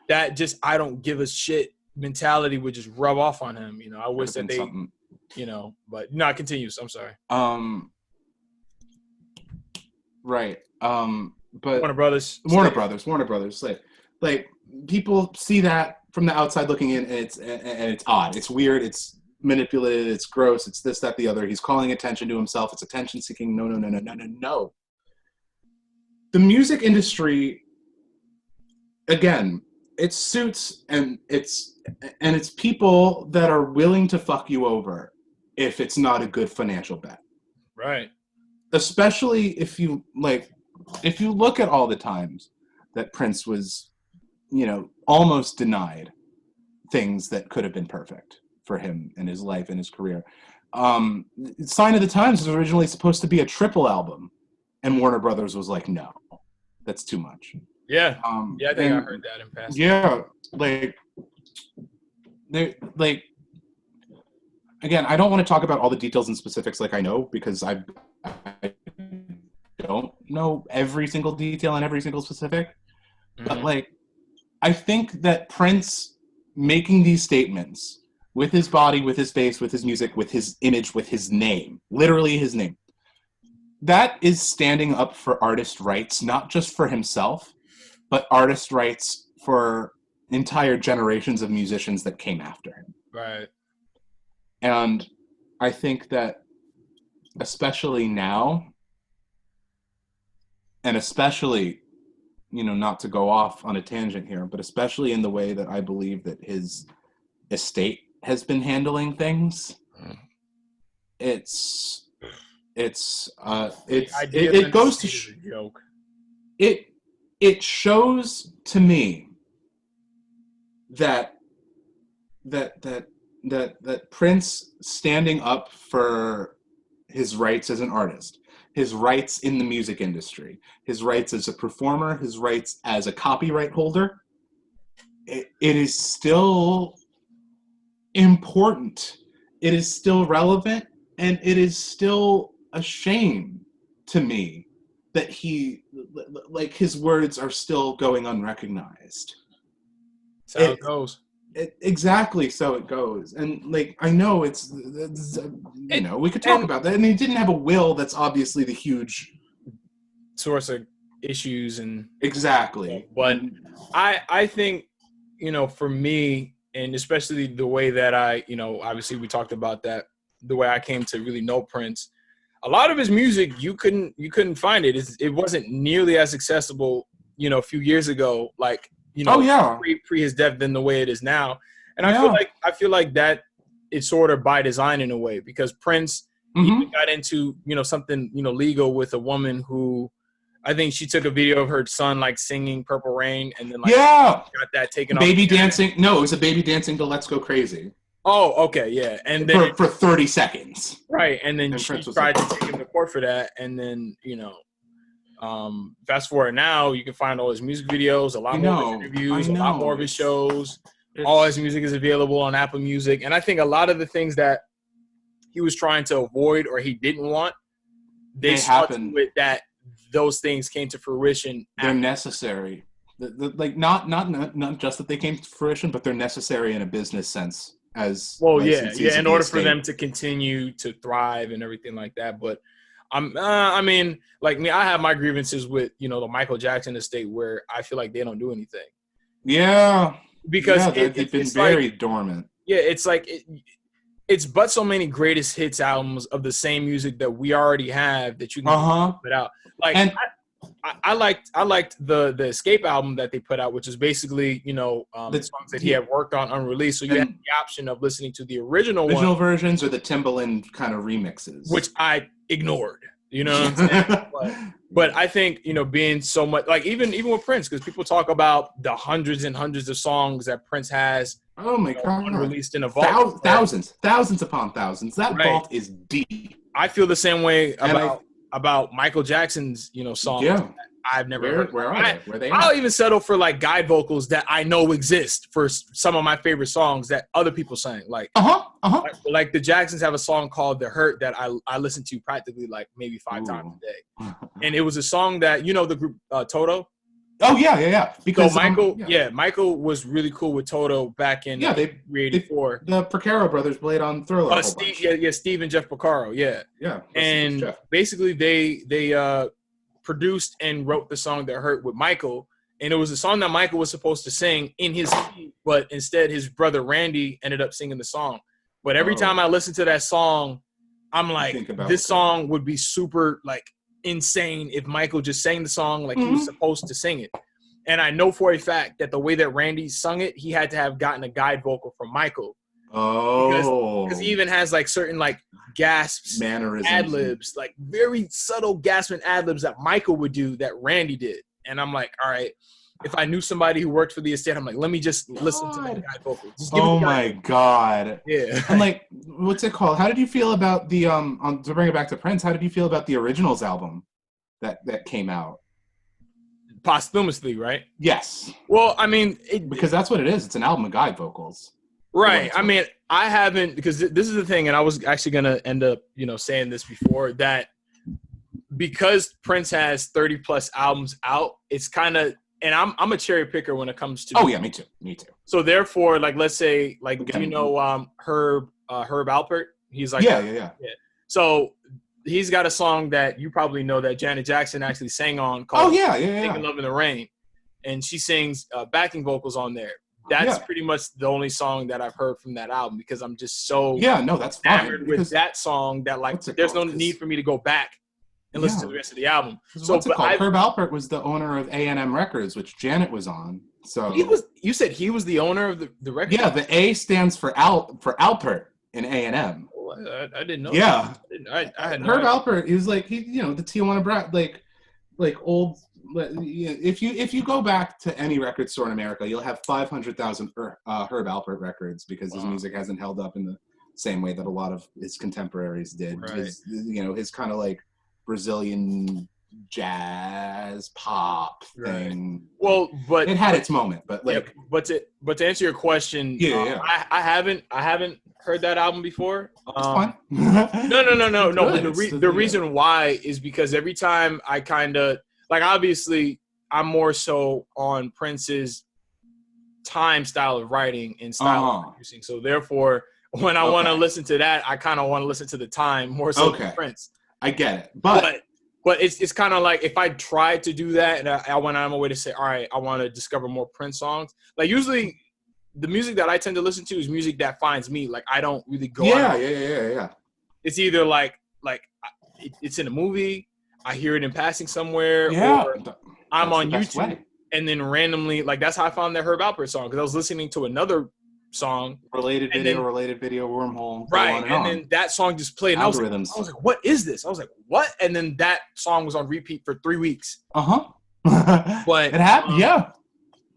Speaker 1: that just I don't give a shit mentality would just rub off on him. You know, I wish that they, you know, but no, it continues. I'm sorry.
Speaker 2: Right. But
Speaker 1: Warner Brothers. Like
Speaker 2: people see that from the outside looking in, and it's odd. It's weird. It's manipulated. It's gross. It's this, that, the other. He's calling attention to himself. It's attention seeking. No. The music industry, again, it's suits and it's people that are willing to fuck you over if it's not a good financial bet.
Speaker 1: Right.
Speaker 2: Especially if you look at all the times that Prince was, you know, almost denied things that could have been perfect for him in his life and his career. Sign of the Times was originally supposed to be a triple album, and Warner Brothers was like, no, that's too much.
Speaker 1: Yeah. I think I heard that in passing.
Speaker 2: Yeah, again, I don't want to talk about all the details and specifics like I know, because I don't know every single detail and every single specific. Mm-hmm. But I think that Prince making these statements with his body, with his face, with his music, with his image, with his name, literally his name, that is standing up for artist rights, not just for himself, but artist rights for entire generations of musicians that came after him.
Speaker 1: Right.
Speaker 2: And I think that especially now, and especially, you know, not to go off on a tangent here, but especially in the way that I believe that his estate has been handling things, it goes to
Speaker 1: joke.
Speaker 2: It shows to me that Prince standing up for his rights as an artist, his rights in the music industry, his rights as a performer, his rights as a copyright holder, it is still important. It is still relevant, and it is still a shame to me that his words are still going unrecognized.
Speaker 1: That's how it goes.
Speaker 2: Exactly, so it goes. And I know it's you know, we could talk about that. I mean, he didn't have a will. That's obviously the huge
Speaker 1: source of issues and
Speaker 2: exactly.
Speaker 1: But I think, you know, for me, and especially the way that I, you know, obviously we talked about that, the way I came to really know Prince. A lot of his music, you couldn't find it. It wasn't nearly as accessible, you know, a few years ago, you know, pre his death than the way it is now. And I feel like that it's sort of by design in a way, because Prince even got into, you know, something, you know, legal with a woman who, I think she took a video of her son singing Purple Rain, and then got that taken off.
Speaker 2: Baby dancing. No, it was a baby dancing to Let's Go Crazy.
Speaker 1: Oh, okay, yeah. And then
Speaker 2: for 30 seconds.
Speaker 1: Right. And then she tried to take him to court for that. And then, you know, fast forward now, you can find all his music videos, a lot more of his interviews, a lot more of his shows. All his music is available on Apple Music. And I think a lot of the things that he was trying to avoid or he didn't want, they stuck to it, that those things came to fruition.
Speaker 2: They're necessary. Not just that they came to fruition, but they're necessary in a business sense.
Speaker 1: In order for them to continue to thrive and everything like that. But I mean, I have my grievances with, you know, the Michael Jackson estate, where I feel like they don't do anything.
Speaker 2: Yeah,
Speaker 1: because
Speaker 2: they've been very dormant.
Speaker 1: Yeah, it's it's but so many greatest hits albums of the same music that we already have that you can put out. I liked the Escape album that they put out, which is basically, you know, the songs that he had worked on unreleased. So you had the option of listening to the original
Speaker 2: versions or the Timbaland kind of remixes,
Speaker 1: which I ignored. You know what I'm saying? but I think, you know, being so much even with Prince, because people talk about the hundreds and hundreds of songs that Prince has.
Speaker 2: Oh my God!
Speaker 1: Unreleased in a vault,
Speaker 2: thousands upon thousands. That vault is deep.
Speaker 1: I feel the same way about Michael Jackson's, you know, songs that I've never heard.
Speaker 2: Where are they? Where they
Speaker 1: I'll even settle for guide vocals that I know exist for some of my favorite songs that other people sang. Like the Jacksons have a song called "The Hurt" that I listen to practically maybe 5 times a day, and it was a song that, you know, the group Toto.
Speaker 2: Oh yeah. Because
Speaker 1: So Michael was really cool with Toto back in
Speaker 2: they
Speaker 1: 384.
Speaker 2: The Porcaro brothers played on Thriller a whole bunch.
Speaker 1: Steve and Jeff Porcaro,
Speaker 2: Yeah.
Speaker 1: And basically they produced and wrote the song that hurt with Michael, and it was a song that Michael was supposed to sing in his key, but instead his brother Randy ended up singing the song. But every time I listen to that song, I'm like, this song would be super like insane if Michael just sang the song like he was supposed to sing it. And I know for a fact that the way that Randy sung it, he had to have gotten a guide vocal from Michael. Because he even has like certain like gasps,
Speaker 2: mannerisms,
Speaker 1: ad libs, like very subtle gasps and ad libs that Michael would do that Randy did. And I'm like, all right, if I knew somebody who worked for the estate, I'm like, let me just listen to that guide vocal. Just give
Speaker 2: God.
Speaker 1: Yeah.
Speaker 2: And like, what's it called? How did you feel about the to bring it back to Prince, how did you feel about the Originals album that came out?
Speaker 1: Posthumously, right?
Speaker 2: Yes.
Speaker 1: Well, I mean,
Speaker 2: because that's what it is. It's an album of guide vocals.
Speaker 1: Right. I mean, I haven't, because this is the thing, and I was actually going to end up, saying this before, that because Prince has 30 plus albums out, it's kind of, and I'm a cherry picker when it comes to.
Speaker 2: Oh yeah, me too.
Speaker 1: So therefore, like, let's say, like, do you know Herb Alpert? He's like,
Speaker 2: yeah.
Speaker 1: So he's got a song that you probably know that Janet Jackson actually sang on called "Taking Love in the Rain," and she sings backing vocals on there. That's pretty much the only song that I've heard from that album, because I'm just so
Speaker 2: that's
Speaker 1: enamored with that song that like there's no need for me to go back and listen to the rest of the album. So
Speaker 2: what's it called? Herb Alpert was the owner of A&M Records, which Janet was on. So
Speaker 1: you said he was the owner of the record?
Speaker 2: Yeah, the A stands for Alpert in A&M.
Speaker 1: I didn't know.
Speaker 2: Yeah,
Speaker 1: I had
Speaker 2: Herb Alpert is like the Tijuana brat, like old. If you go back to any record store in America, you'll have 500,000 Herb Alpert records, because his music hasn't held up in the same way that a lot of his contemporaries did.
Speaker 1: Right.
Speaker 2: His kind of like Brazilian jazz pop thing.
Speaker 1: Well, but
Speaker 2: it had its moment, but like,
Speaker 1: but to answer your question, I haven't heard that album before.
Speaker 2: It's fine.
Speaker 1: No. The reason why is because every time I kind of like, obviously I'm more so on Prince's time style of writing and style of producing. So therefore, when I want to listen to that, I kind of want to listen to the time more so than Prince.
Speaker 2: I get it, but
Speaker 1: it's kind of like if I tried to do that and I went out of my way to say, all right, I want to discover more Prince songs. Like usually, the music that I tend to listen to is music that finds me. Like I don't really go.
Speaker 2: Yeah.
Speaker 1: It's either like it's in a movie, I hear it in passing somewhere, or I'm on YouTube, and then randomly, like that's how I found that Herb Alpert song, because I was listening to another song,
Speaker 2: related video wormhole,
Speaker 1: right, and then that song just played, and I was like, what is this? I was like, what? And then that song was on repeat for 3 weeks.
Speaker 2: But
Speaker 1: it
Speaker 2: happened,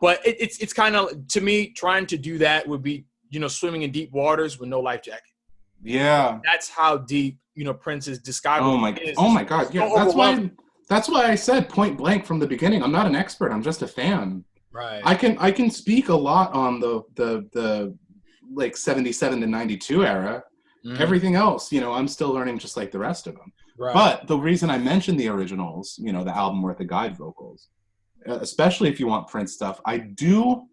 Speaker 1: But it's kind of, to me, trying to do that would be, swimming in deep waters with no life jacket.
Speaker 2: Yeah,
Speaker 1: that's how deep Prince's discography is.
Speaker 2: Oh my God! Yeah, that's why I said point blank from the beginning, I'm not an expert. I'm just a fan.
Speaker 1: Right.
Speaker 2: I can speak a lot on the like 77 to 92 era. Mm-hmm. Everything else, I'm still learning just like the rest of them.
Speaker 1: Right.
Speaker 2: But the reason I mentioned the Originals, the album worth of guide vocals, especially if you want Prince stuff, I do.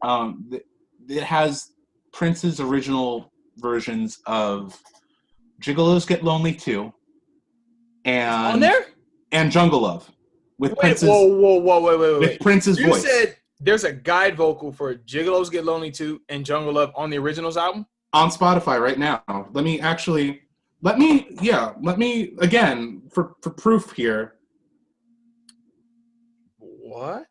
Speaker 2: It has Prince's original versions of Gigolos Get Lonely Too, and
Speaker 1: on there,
Speaker 2: and Jungle Love with Prince's.
Speaker 1: Whoa,
Speaker 2: with Prince's voice.
Speaker 1: You said there's a guide vocal for Gigolos Get Lonely Too and Jungle Love on the Originals album
Speaker 2: on Spotify right now. Let me again for proof here.
Speaker 1: What?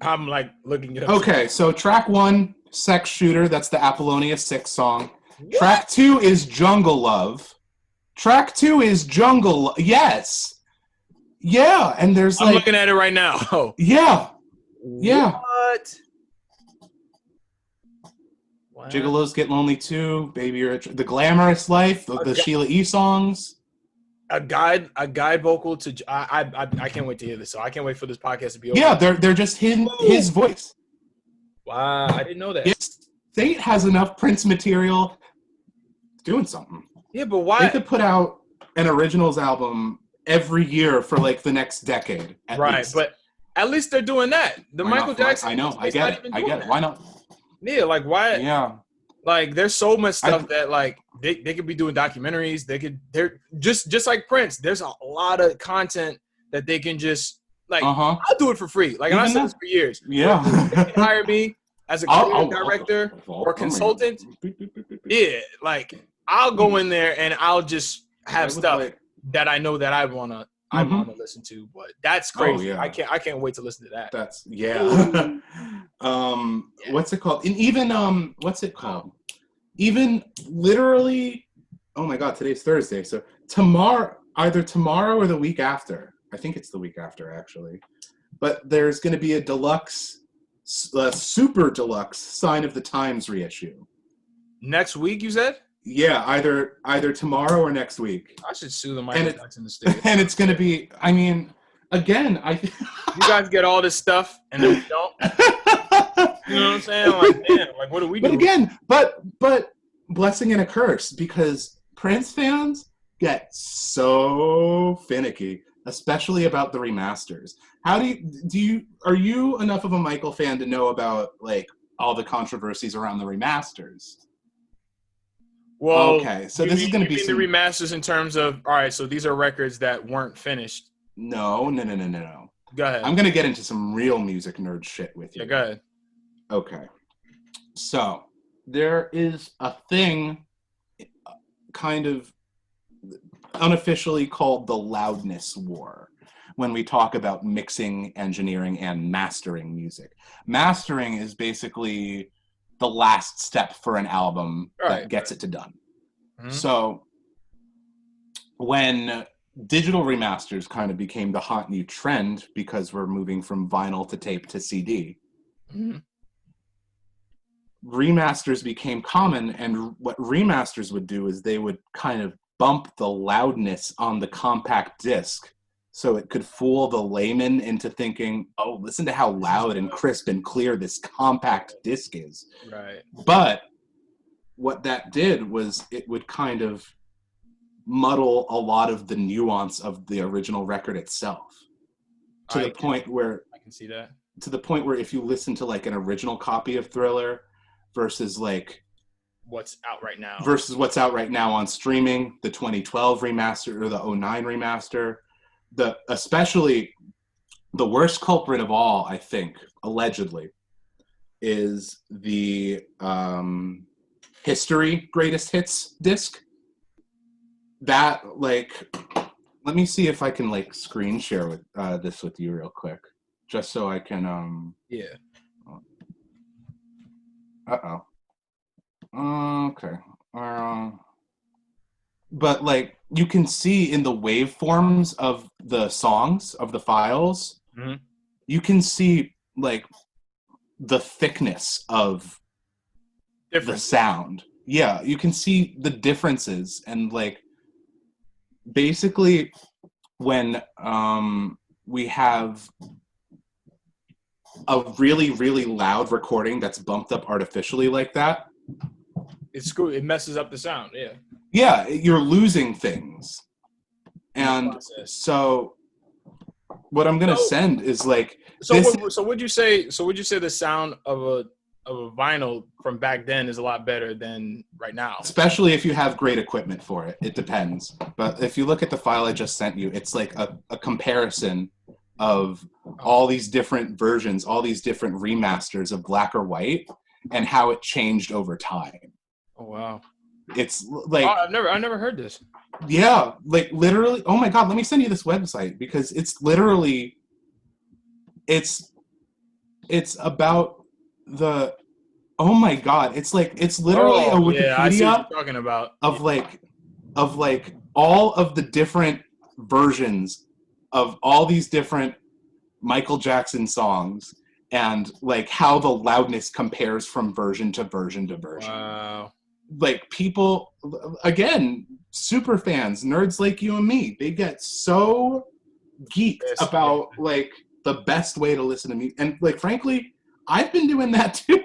Speaker 1: I'm like looking it up.
Speaker 2: Okay, so track 1, Sex Shooter, that's the Apollonia 6 song.
Speaker 1: What?
Speaker 2: Track 2 is Jungle Love. Yes. Yeah, and there's
Speaker 1: I'm looking at it right now. Oh.
Speaker 2: Yeah.
Speaker 1: What? Wow.
Speaker 2: Gigolos Get Lonely Too, Baby You're The Glamorous Life, the Sheila E. songs.
Speaker 1: A guide vocal to I can't wait to hear this. So I can't wait for this podcast to be over.
Speaker 2: Yeah, they're just his voice.
Speaker 1: Wow, I didn't know that.
Speaker 2: State has enough Prince material doing something.
Speaker 1: Yeah, but why?
Speaker 2: They could put out an Originals album every year for like the next decade. At least.
Speaker 1: At least they're doing that. The
Speaker 2: Why
Speaker 1: Michael
Speaker 2: not for
Speaker 1: Jackson.
Speaker 2: I know. I get it. I get it. Why not?
Speaker 1: Yeah, like why?
Speaker 2: Yeah.
Speaker 1: Like there's so much stuff that like they could be doing documentaries. They're just like Prince. There's a lot of content that they can just like. I'll do it for free. Like, and I said this for years.
Speaker 2: Yeah.
Speaker 1: They can hire me as a creative director or consultant. Yeah, like I'll go in there and I'll just have stuff that I know that I wanna listen to. But that's crazy.
Speaker 2: Oh, yeah.
Speaker 1: I can't wait to listen to that.
Speaker 2: That's what's it called? And even what's it called? Even literally, oh my God, today's Thursday. So either tomorrow or the week after. I think it's the week after actually. But there's going to be a deluxe, super deluxe Sign of the Times reissue.
Speaker 1: Next week, you said?
Speaker 2: Yeah, either tomorrow or next week.
Speaker 1: I should sue the Michael Jackson estate.
Speaker 2: And it's going to be, I mean, again,
Speaker 1: you guys get all this stuff and then we don't. You know what I'm saying? Like, damn, like what do we do?
Speaker 2: But again, but blessing and a curse, because Prince fans get so finicky, especially about the remasters. How are you enough of a Michael fan to know about like all the controversies around the remasters?
Speaker 1: Well,
Speaker 2: okay, so this is going to be
Speaker 1: the remasters in terms of, all right, so these are records that weren't finished.
Speaker 2: No.
Speaker 1: Go ahead.
Speaker 2: I'm going to get into some real music nerd shit with you.
Speaker 1: Yeah, go ahead.
Speaker 2: Okay. So there is a thing kind of unofficially called the loudness war when we talk about mixing, engineering, and mastering music. Mastering is basically the last step for an album that gets it to done. Mm-hmm. So when digital remasters kind of became the hot new trend because we're moving from vinyl to tape to CD, remasters became common, and what remasters would do is they would kind of bump the loudness on the compact disc so it could fool the layman into thinking, oh, listen to how loud and crisp and clear this compact disc is.
Speaker 1: Right.
Speaker 2: But what that did was it would kind of muddle a lot of the nuance of the original record itself to the point where
Speaker 1: I can see that.
Speaker 2: To the point where if you listen to like an original copy of Thriller versus like
Speaker 1: what's out right now
Speaker 2: on streaming, the 2012 remaster or the 2009 remaster, especially the worst culprit of all, I think, allegedly, is the History Greatest Hits disc. That, like, let me see if I can like screen share with this with you real quick, just so I can
Speaker 1: yeah.
Speaker 2: Okay. But like you can see in the waveforms of the songs of the files, you can see like the thickness of the sound. Yeah, you can see the differences, and like basically when we have a really, really loud recording that's bumped up artificially like that,
Speaker 1: it messes up the sound.
Speaker 2: Yeah, you're losing things. And so what I'm gonna send is like
Speaker 1: so would you say the sound of a vinyl from back then is a lot better than right now?
Speaker 2: Especially if you have great equipment for it. It depends. But if you look at the file I just sent you, it's like a comparison of all these different versions, all these different remasters of black or white, and how it changed over time.
Speaker 1: Oh wow.
Speaker 2: It's like
Speaker 1: I've never heard this.
Speaker 2: Yeah, like literally. Oh my God, let me send you this website because it's literally it's about the oh my God, it's literally a Wikipedia
Speaker 1: I see what you're talking about.
Speaker 2: of like all of the different versions of all these different Michael Jackson songs and like how the loudness compares from version to version to version.
Speaker 1: Wow.
Speaker 2: Like people, again, super fans, nerds like you and me, they get so geeked about like the best way to listen to music. And like, frankly, I've been doing that too.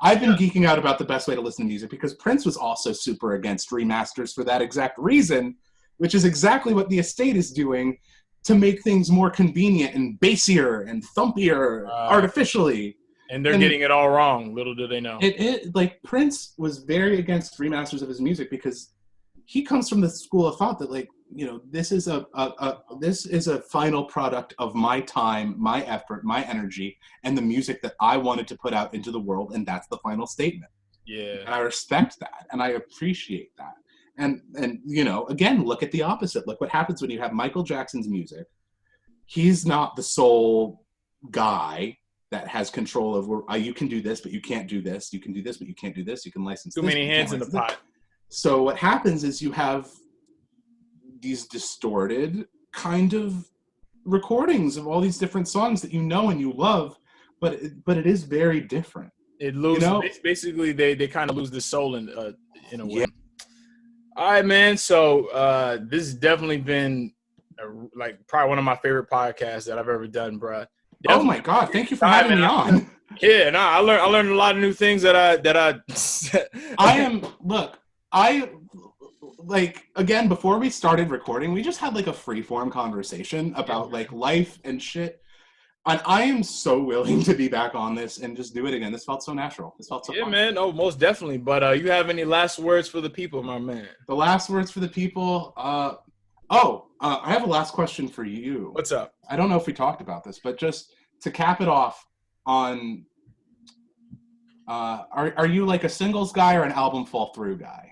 Speaker 2: I've been geeking out about the best way to listen to music because Prince was also super against remasters for that exact reason, which is exactly what the estate is doing to make things more convenient and bassier and thumpier artificially.
Speaker 1: And they're getting it all wrong. Little do they know.
Speaker 2: Like Prince was very against remasters of his music because he comes from the school of thought that, like, you know, this is a final product of my time, my effort, my energy, and the music that I wanted to put out into the world, and that's the final statement.
Speaker 1: Yeah.
Speaker 2: And I respect that, and I appreciate that. And you know, again, look at the opposite. Look what happens when you have Michael Jackson's music. He's not the sole guy that has control over, you can do this, but you can't do this. You can do this, but you can't do this. You can license
Speaker 1: too
Speaker 2: this,
Speaker 1: many hands in the pot.
Speaker 2: So what happens is you have these distorted kind of recordings of all these different songs that you know and you love, but it is very different.
Speaker 1: It loses, you know? Basically they kind of lose the soul in a way. Yeah. All right, man. So this has definitely been like probably one of my favorite podcasts that I've ever done, bro.
Speaker 2: Oh my God! Thank you for having me on.
Speaker 1: Yeah, no, I learned a lot of new things that
Speaker 2: I like, again, before we started recording, we just had like a free-form conversation about like life and shit. And I am so willing to be back on this and just do it again. This felt so natural. This felt so fun.
Speaker 1: Man. Oh, most definitely. But you have any last words for the people, my man?
Speaker 2: The last words for the people. I have a last question for you.
Speaker 1: What's up?
Speaker 2: I don't know if we talked about this, but just to cap it off on, are you like a singles guy or an album fall through guy?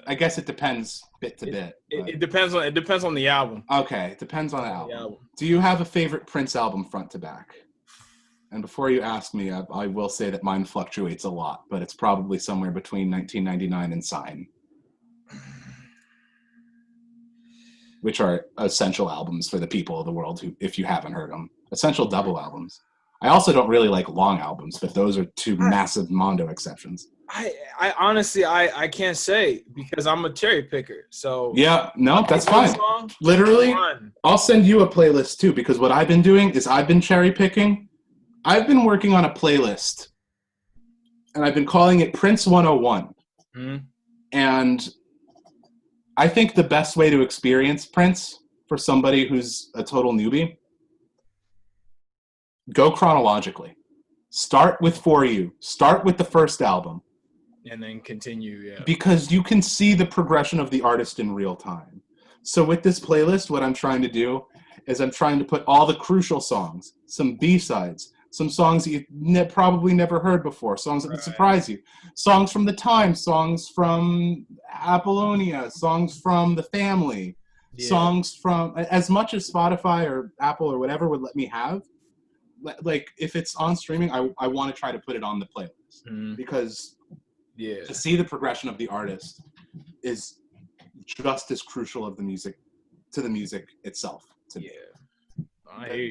Speaker 2: I guess it depends bit to bit.
Speaker 1: It depends on the album.
Speaker 2: Okay, it depends on the album. Do you have a favorite Prince album front to back? And before you ask me, I will say that mine fluctuates a lot, but it's probably somewhere between 1999 and Sign, which are essential albums for the people of the world who, if you haven't heard them, essential double albums. I also don't really like long albums, but those are two massive Mondo exceptions.
Speaker 1: I honestly, I can't say because I'm a cherry picker. So
Speaker 2: yeah, no, that's fine. Literally, I'll send you a playlist too, because what I've been doing is I've been cherry picking. I've been working on a playlist, and I've been calling it Prince 101. Mm-hmm. And I think the best way to experience Prince for somebody who's a total newbie, go chronologically. Start with For You. Start with the first album.
Speaker 1: And then continue, yeah.
Speaker 2: Because you can see the progression of the artist in real time. So with this playlist, what I'm trying to do is I'm trying to put all the crucial songs, some B-sides, some songs that you probably never heard before, songs that would surprise you, songs from The Time, songs from Apollonia, songs from The Family, songs from, as much as Spotify or Apple or whatever would let me have, like if it's on streaming, I want to try to put it on the playlist because to see the progression of the artist is just as crucial of the music to the music itself. To me.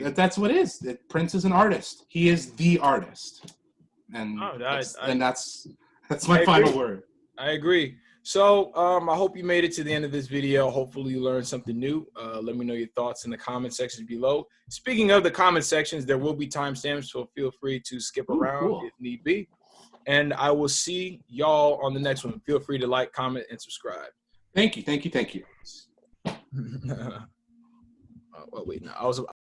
Speaker 2: That's what it is. Prince is an artist. He is the artist, and that's my final word.
Speaker 1: I agree. So I hope you made it to the end of this video. Hopefully you learned something new. Let me know your thoughts in the comment section below. Speaking of the comment sections, there will be timestamps, so feel free to skip around if need be. And I will see y'all on the next one. Feel free to like, comment, and subscribe.
Speaker 2: Thank you.
Speaker 1: Wait, no, I was